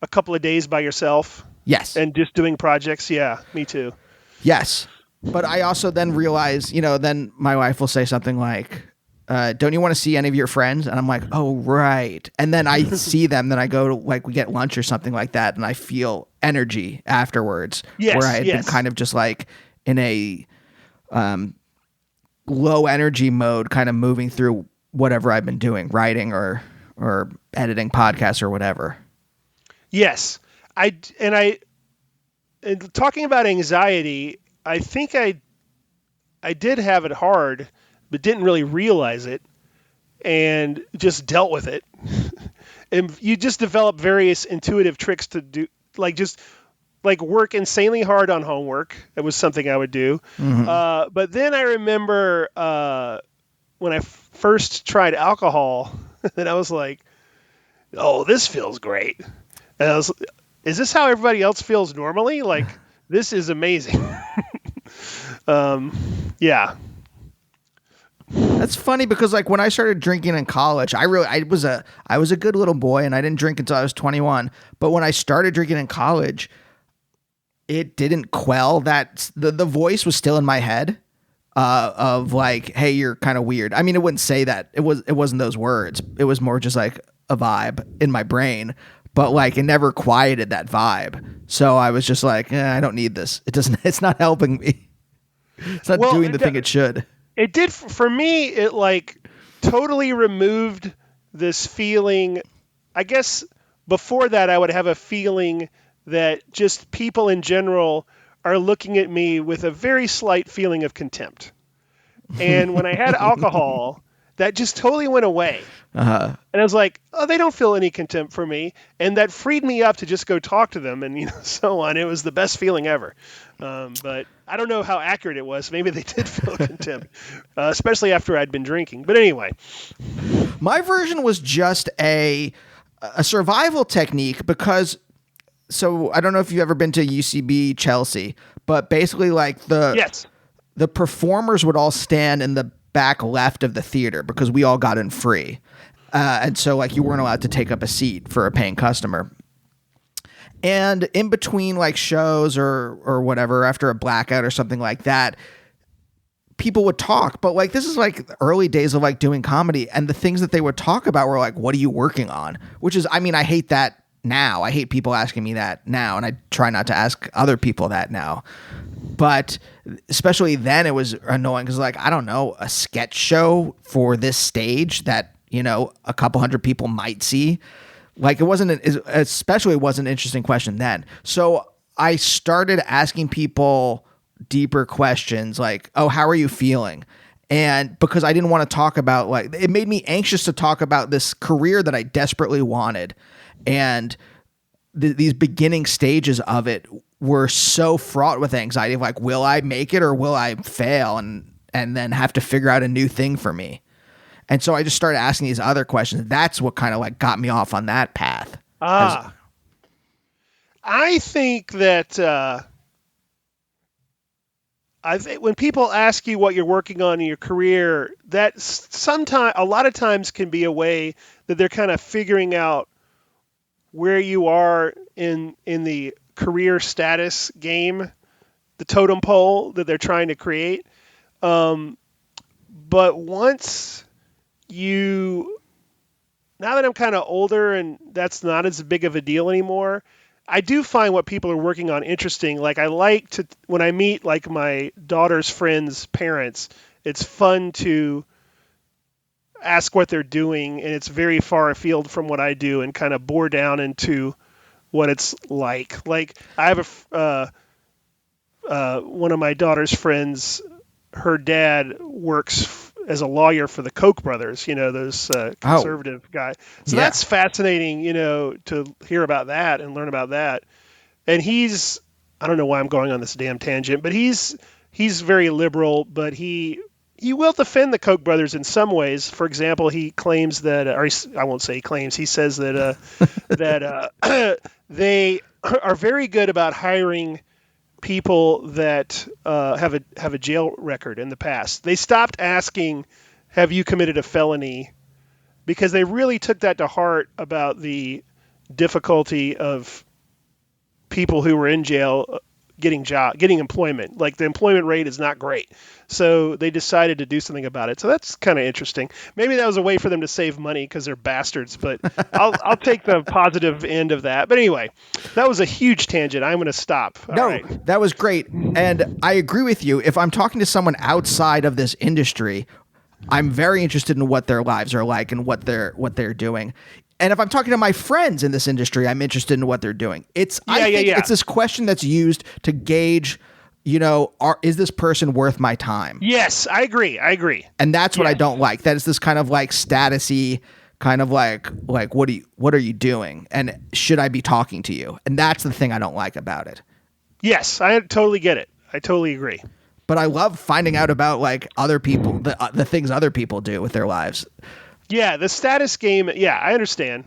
a couple of days by yourself? Yes. And just doing projects? Yeah, me too. Yes. But I also then realize, then my wife will say something like, don't you want to see any of your friends? And I'm like, oh, right. And then I see them, then I go to we get lunch or something like that. And I feel energy afterwards where I had been kind of just like in a low energy mode, kind of moving through whatever I've been doing, writing or editing podcasts or whatever. Yes. And talking about anxiety, I think I did have it hard, but didn't really realize it and just dealt with it. And you just develop various intuitive tricks to do, like work insanely hard on homework. It was something I would do. Mm-hmm. But then I remember when I first tried alcohol, and I was like, oh, this feels great. And is this how everybody else feels normally? Like, this is amazing. Yeah. That's funny because when I started drinking in college, I was a good little boy and I didn't drink until I was 21. But when I started drinking in college, it didn't quell that. The voice was still in my head of like, hey, you're kind of weird. I mean, it wouldn't say that. It wasn't those words. It was more just like a vibe in my brain. But it never quieted that vibe. So I was just like, I don't need this. It's not helping me. It's not doing the thing it should. It did for me. It totally removed this feeling. I guess before that, I would have a feeling that just people in general are looking at me with a very slight feeling of contempt. And when I had alcohol, that just totally went away. Uh-huh. And I was like, oh, they don't feel any contempt for me. And that freed me up to just go talk to them and so on. It was the best feeling ever. But I don't know how accurate it was. Maybe they did feel contempt, especially after I'd been drinking. But anyway. My version was just a survival technique because, so I don't know if you've ever been to UCB Chelsea, but basically the performers would all stand in the back left of the theater because we all got in free. And so you weren't allowed to take up a seat for a paying customer. And in between shows or whatever, after a blackout or something like that, people would talk. But this is the early days of doing comedy. And the things that they would talk about were what are you working on? Which is, I mean, I hate that now. I hate people asking me that now. And I try not to ask other people that now. But especially then it was annoying because I don't know, a sketch show for this stage that, a couple hundred people might see. It wasn't it wasn't an interesting question then. So I started asking people deeper questions oh, how are you feeling? And because I didn't want to talk about it made me anxious to talk about this career that I desperately wanted. And these beginning stages of it were so fraught with anxiety of will I make it or will I fail and then have to figure out a new thing for me. And so I just started asking these other questions. That's what kind of got me off on that path. I think that I think when people ask you what you're working on in your career, that sometimes, a lot of times, can be a way that they're kind of figuring out where you are in the career status game, the totem pole that they're trying to create. Um, but once you, now that I'm kind of older and that's not as big of a deal anymore, I do find what people are working on interesting. Like I like to, when I meet like my daughter's friends' parents, it's fun to ask what they're doing, and it's very far afield from what I do, and kind of bore down into what it's like. Like I have one of my daughter's friends, her dad works as a lawyer for the Koch brothers, those conservative guys. So Yeah. that's fascinating, to hear about that and learn about that. And I don't know why I'm going on this damn tangent, but he's very liberal, but he will defend the Koch brothers in some ways. For example, he claims that, I won't say he claims, he says that that they are very good about hiring people that have a jail record in the past. They stopped asking, "Have you committed a felony?" because they really took that to heart about the difficulty of people who were in jail getting employment. Like the employment rate is not great. So they decided to do something about it. So that's kind of interesting. Maybe that was a way for them to save money because they're bastards, but I'll take the positive end of that. But anyway, that was a huge tangent. I'm going to stop. All No, right. that was great. And I agree with you. If I'm talking to someone outside of this industry, I'm very interested in what their lives are like and what they're doing. And if I'm talking to my friends in this industry, I'm interested in what they're doing. It's this question that's used to gauge, is this person worth my time? Yes, I agree. And that's what I don't like. That is this kind of like statusy kind of like what are you doing? And should I be talking to you? And that's the thing I don't like about it. Yes, I totally get it. I totally agree. But I love finding out about like other people, the things other people do with their lives. Yeah, the status game. Yeah, I understand.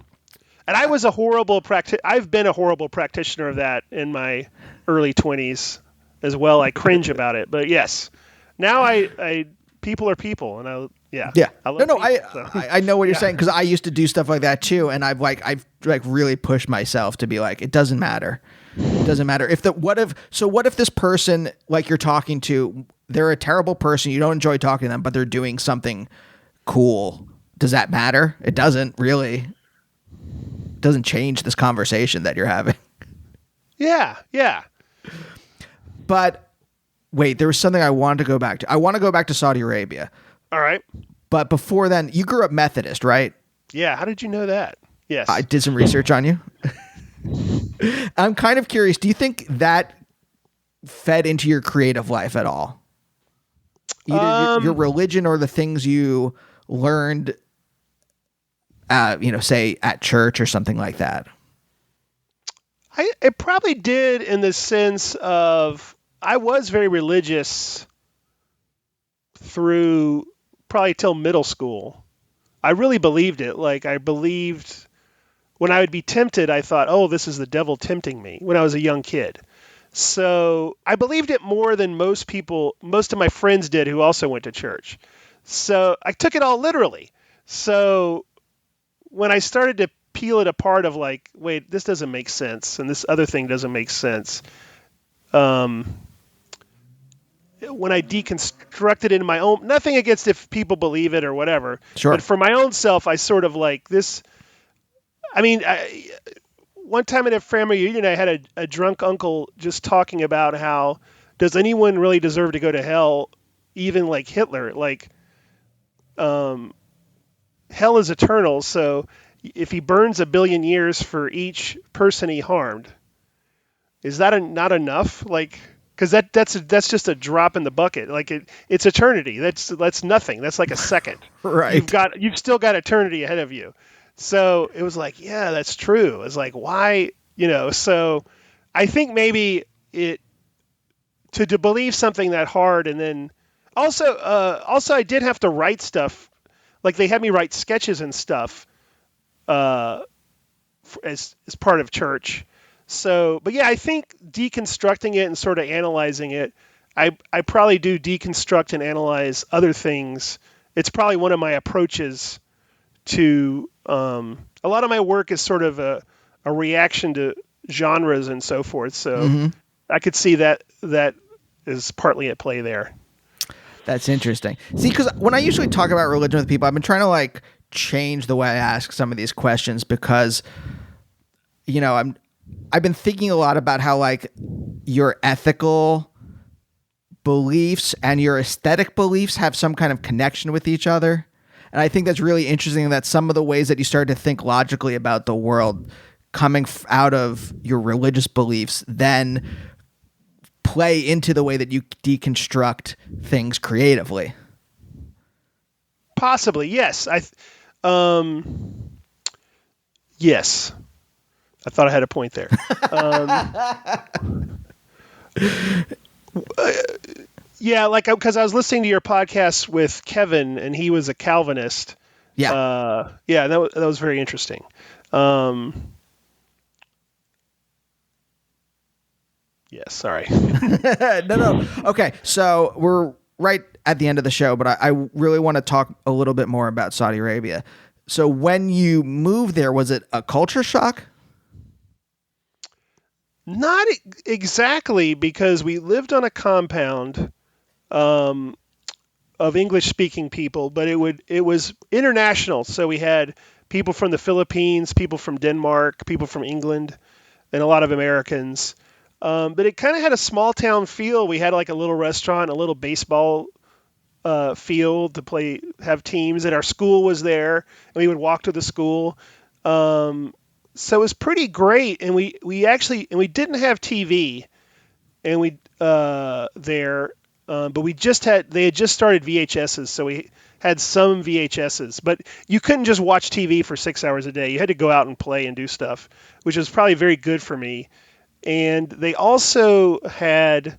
And I was I've been a horrible practitioner of that in my early 20s as well. I cringe about it, but yes, now I people are people, and I love people, I know what you're saying, because I used to do stuff like that too, and I've really pushed myself to be like, it doesn't matter. It doesn't matter what if this person, like you're talking to, they're a terrible person, you don't enjoy talking to them, but they're doing something cool. Does that matter? It doesn't really. It doesn't change this conversation that you're having. Yeah. But wait, there was something I wanted to go back to. I want to go back to Saudi Arabia. All right. But before then, you grew up Methodist, right? Yeah. How did you know that? Yes. I did some research on you. I'm kind of curious. Do you think that fed into your creative life at all? Either your religion or the things you learned, say at church or something like that? It probably did, in the sense of I was very religious through probably till middle school. I really believed it. Like I believed when I would be tempted, I thought, oh, this is the devil tempting me when I was a young kid. So I believed it more than most of my friends did who also went to church. So I took it all literally. So when I started to peel it apart of like, wait, this doesn't make sense, and this other thing doesn't make sense, when I deconstructed it in my own, nothing against if people believe it or whatever, sure, but for my own self, I sort of like this. I mean, one time at a family reunion, I had a drunk uncle just talking about how, does anyone really deserve to go to hell, even like Hitler? Like, hell is eternal, so if he burns 1 billion years for each person he harmed, is that not enough? Like, because that's just a drop in the bucket. Like it's eternity. That's nothing. That's like a second. Right. You've still got eternity ahead of you. So it was like, yeah, that's true. It's like, why, So I think maybe to believe something that hard, and then also I did have to write stuff. Like they had me write sketches and stuff as part of church. So, but yeah, I think deconstructing it and sort of analyzing it, I probably do deconstruct and analyze other things. It's probably one of my approaches to a lot of my work is sort of a reaction to genres and so forth. So I could see that is partly at play there. That's interesting. See, because when I usually talk about religion with people, I've been trying to like change the way I ask some of these questions because, you know, I've been thinking a lot about how like your ethical beliefs and your aesthetic beliefs have some kind of connection with each other. And I think that's really interesting that some of the ways that you start to think logically about the world coming out of your religious beliefs then play into the way that you deconstruct things creatively. Possibly, yes. Yes. I thought I had a point there. Yeah, like because I was listening to your podcast with Kevin, and he was a Calvinist. Yeah, yeah, that was very interesting. Yeah, sorry. No. Okay, so we're right at the end of the show, but I really want to talk a little bit more about Saudi Arabia. So when you moved there, was it a culture shock? Not exactly, because we lived on a compound of English-speaking people, but it was international. So we had people from the Philippines, people from Denmark, people from England, and a lot of Americans. But it kind of had a small town feel. We had like a little restaurant, a little baseball field to have teams, and our school was there, and we would walk to the school. So it was pretty great, and we didn't have TV, and there, but they had just started VHSs, so we had some VHSs, but you couldn't just watch TV for 6 hours a day. You had to go out and play and do stuff, which was probably very good for me. And they also had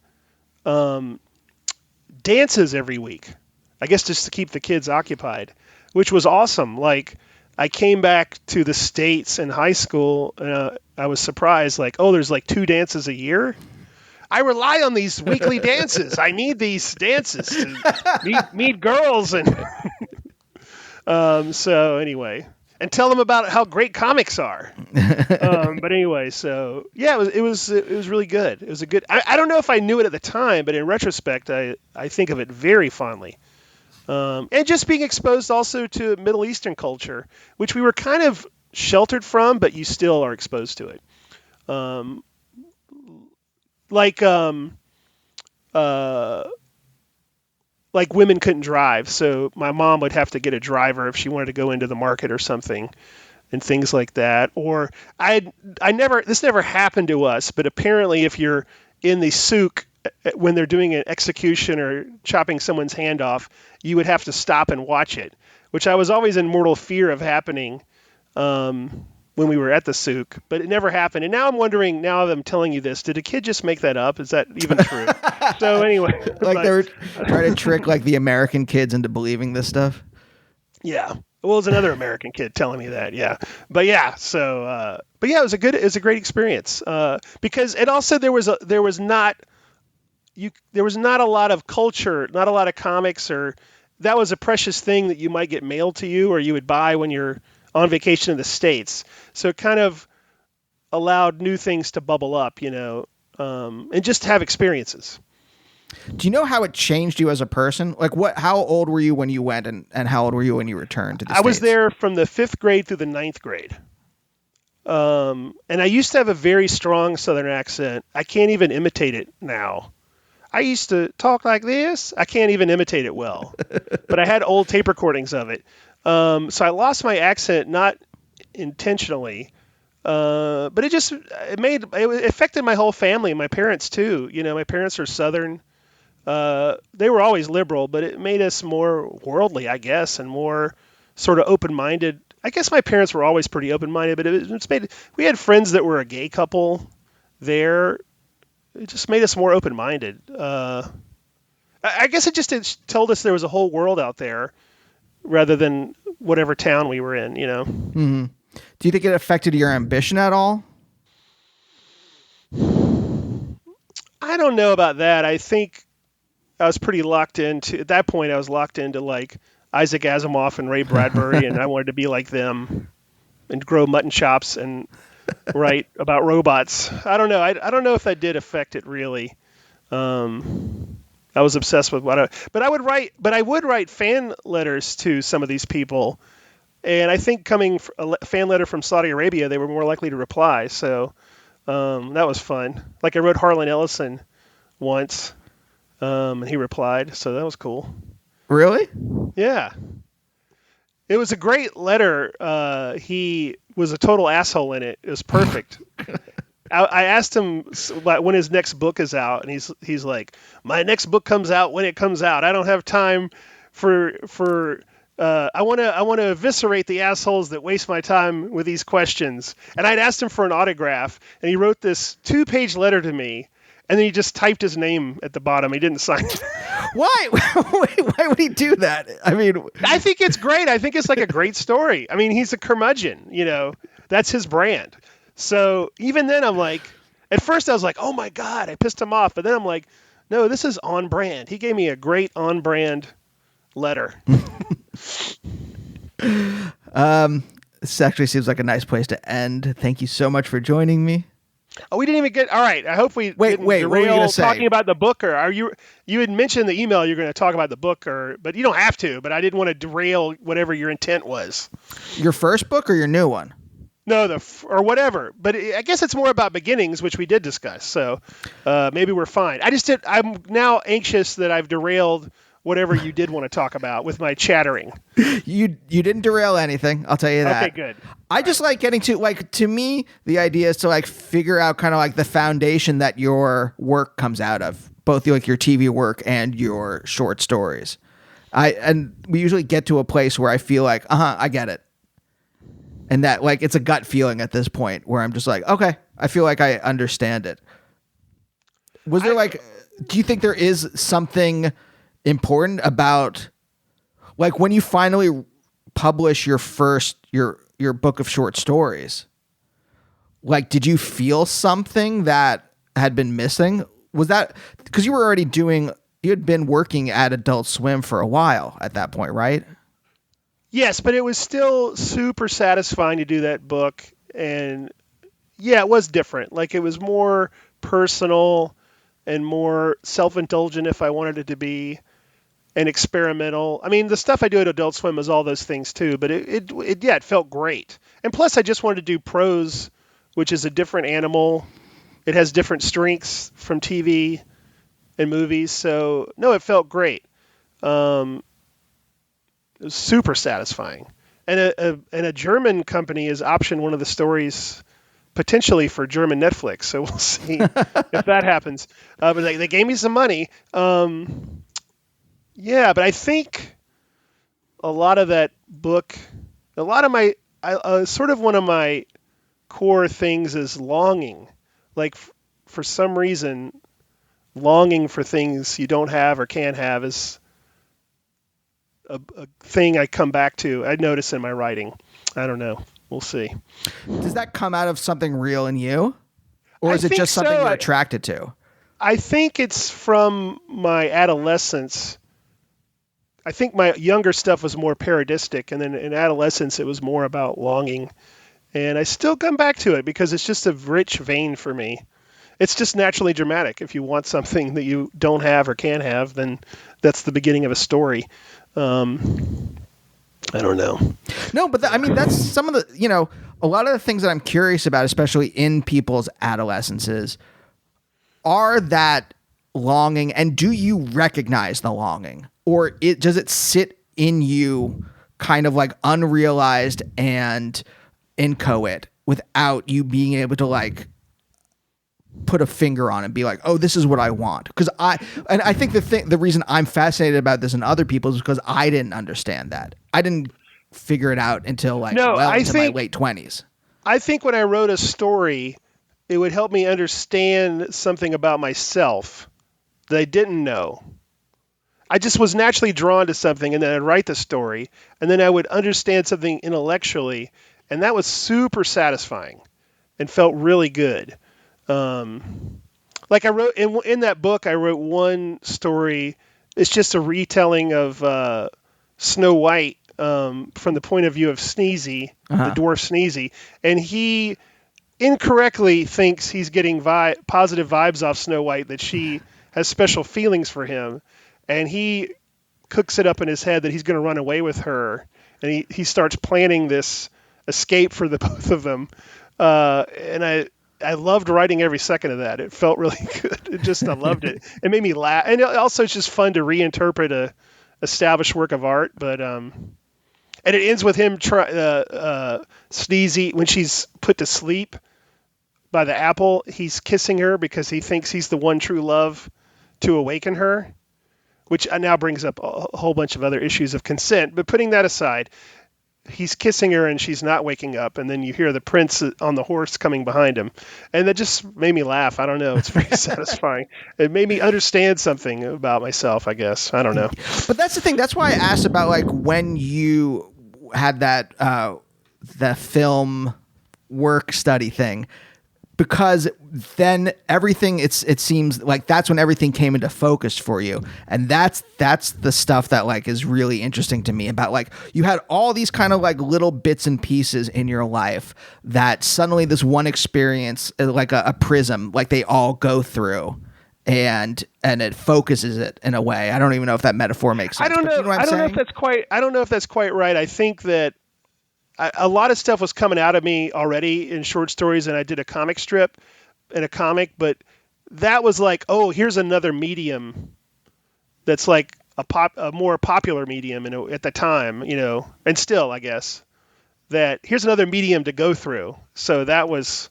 dances every week, I guess just to keep the kids occupied, which was awesome. Like, I came back to the States in high school, and I was surprised, like, oh, there's like 2 dances a year? I rely on these weekly dances. I need these dances to meet girls. And so anyway, and tell them about how great comics are. But anyway, so yeah, it was really good. It was a good. I don't know if I knew it at the time, but in retrospect, I think of it very fondly. And just being exposed also to Middle Eastern culture, which we were kind of sheltered from, but you still are exposed to it. Like women couldn't drive, so my mom would have to get a driver if she wanted to go into the market or something, and things like that. Or this never happened to us, but apparently if you're in the souk when they're doing an execution or chopping someone's hand off, you would have to stop and watch it, which I was always in mortal fear of happening when we were at the souk, but it never happened. And now I'm wondering, now that I'm telling you this, did a kid just make that up? Is that even true? So anyway. Like they were trying to trick like the American kids into believing this stuff? Yeah. Well, it was another American kid telling me that. Yeah. But yeah, so, but yeah, it was a great experience. Because it also, there was not a lot of culture, not a lot of comics, or that was a precious thing that you might get mailed to you or you would buy when you're on vacation in the States. So it kind of allowed new things to bubble up, and just have experiences. Do you know how it changed you as a person? Like how old were you when you went and how old were you when you returned to the States? I was there from the 5th grade through the 9th grade. And I used to have a very strong Southern accent. I can't even imitate it now. I used to talk like this. I can't even imitate it well, but I had old tape recordings of it. So I lost my accent, not intentionally, but it affected my whole family, my parents too. My parents are Southern. They were always liberal, but it made us more worldly, I guess, and more sort of open-minded. I guess my parents were always pretty open-minded, but we had friends that were a gay couple there. It just made us more open-minded. I guess it just told us there was a whole world out there rather than whatever town we were in, Mm-hmm. Do you think it affected your ambition at all? I don't know about that. I think I was pretty locked into, at that point, I was locked into like Isaac Asimov and Ray Bradbury, and I wanted to be like them and grow mutton chops and write about robots. I don't know. I don't know if that did affect it really. I was obsessed with but I would write fan letters to some of these people. And I think coming a fan letter from Saudi Arabia, they were more likely to reply. So that was fun. Like I wrote Harlan Ellison once, and he replied. So that was cool. Really? Yeah. It was a great letter. He was a total asshole in it. It was perfect. I asked him when his next book is out, and he's like, "My next book comes out when it comes out. I don't have time for I want to eviscerate the assholes that waste my time with these questions." And I'd asked him for an autograph, and he wrote this 2-page letter to me, and then he just typed his name at the bottom. He didn't sign it. Why? Why would he do that? I mean, I think it's great. I think it's like a great story. I mean, he's a curmudgeon, that's his brand. So even then I'm like, at first I was like, oh my God, I pissed him off. But then I'm like, no, this is on brand. He gave me a great on brand letter. This actually seems like a nice place to end. Thank you so much for joining me. Oh, we didn't even get. All right. I hope we wait. What were you going to say? Talking about the book, or are you? You had mentioned the email you're going to talk about the book, but you don't have to. But I didn't want to derail whatever your intent was. Your first book or your new one? No, or whatever. But I guess it's more about beginnings, which we did discuss. So maybe we're fine. I'm now anxious that I've derailed whatever you did want to talk about with my chattering. You didn't derail anything. I'll tell you that. Okay, good. I just like getting to me, the idea is to like figure out kind of like the foundation that your work comes out of, both like your TV work and your short stories. And we usually get to a place where I feel like, I get it. And that like, it's a gut feeling at this point where I'm just like, okay, I feel like I understand it. Was there do you think there is something important about like when you finally publish your first, your book of short stories, like, did you feel something that had been missing? Was that because you had been working at Adult Swim for a while at that point, right? Yes, but it was still super satisfying to do that book. And yeah, it was different. Like it was more personal and more self-indulgent if I wanted it to be, and experimental. I mean, the stuff I do at Adult Swim is all those things too, but it felt great. And plus I just wanted to do prose, which is a different animal. It has different strengths from TV and movies. So no, it felt great. It was super satisfying. And a German company has optioned one of the stories potentially for German Netflix. So we'll see if that happens. But they gave me some money. Yeah, but I think a lot of that book, sort of one of my core things is longing. Like for some reason, longing for things you don't have or can't have is a thing I come back to. I notice in my writing. I don't know. We'll see. Does that come out of something real in you? Or is it just something you're attracted to? I think it's from my adolescence. I think my younger stuff was more parodistic, and then in adolescence it was more about longing. And I still come back to it because it's just a rich vein for me. It's just naturally dramatic. If you want something that you don't have or can't have, then that's the beginning of a story. I don't know. No, but I mean, that's some of the, a lot of the things that I'm curious about, especially in people's adolescences, are that longing, and do you recognize the longing, or does it sit in you kind of like unrealized and inchoate without you being able to like put a finger on it and be like, oh, this is what I want? Because I think the reason I'm fascinated about this and other people is because I didn't understand that. I didn't figure it out until into my late 20s. I think when I wrote a story, it would help me understand something about myself that I didn't know. I just was naturally drawn to something, and then I'd write the story, and then I would understand something intellectually, and that was super satisfying and felt really good. like I wrote in that book, I wrote one story. It's just a retelling of Snow White from the point of view of Sneezy, the dwarf Sneezy, and he incorrectly thinks he's getting positive vibes off Snow White, that she has special feelings for him, and he cooks it up in his head that he's going to run away with her, and he starts planning this escape for the both of them. And I loved writing every second of that. It felt really good. I loved it. It made me laugh, and also it's just fun to reinterpret a established work of art. But and it ends with him Sneezy, when she's put to sleep by the apple, he's kissing her because he thinks he's the one true love to awaken her, which now brings up a whole bunch of other issues of consent. But putting that aside, he's kissing her and she's not waking up, and then you hear the prince on the horse coming behind him, and that just made me laugh. I don't know, it's very satisfying. It made me understand something about myself, I guess. I don't know, but that's the thing. That's why I asked about like when you had that the film work study thing, because then everything, it seems like that's when everything came into focus for you. And that's the stuff that like is really interesting to me about, like, you had all these kind of like little bits and pieces in your life that suddenly this one experience, like a prism, like they all go through and it focuses it in a way. I don't even know if that metaphor makes sense. I don't know. I don't know if that's quite right. I think that a lot of stuff was coming out of me already in short stories, and I did a comic strip and a comic, but that was like, oh, here's another medium that's like a more popular medium at the time, and still, I guess, that here's another medium to go through. So that was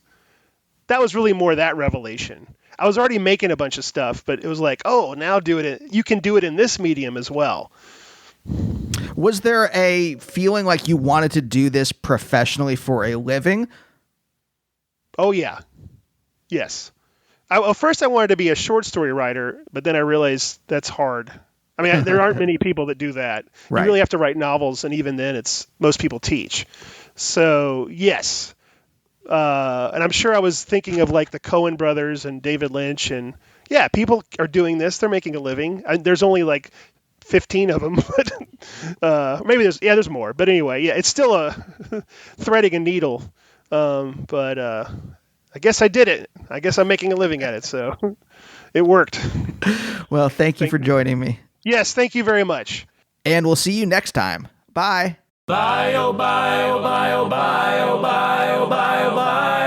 really more that revelation. I was already making a bunch of stuff, but it was like, oh, now you can do it in this medium as well. Was there a feeling like you wanted to do this professionally for a living? Oh, yeah. Yes. First I wanted to be a short story writer, but then I realized that's hard. I mean, there aren't many people that do that. Right. You really have to write novels, and even then most people teach. So, yes. And I'm sure I was thinking of like the Coen brothers and David Lynch, and yeah, people are doing this. They're making a living. There's only like 15 of them, but maybe there's more. But anyway, yeah, it's still a threading a needle. But I guess I did it. I guess I'm making a living at it, so it worked. Well, thank you for joining me. Yes, thank you very much. And we'll see you next time. Bye. Bye, oh bye, oh bye, oh bye, oh bye, oh bye, oh bye.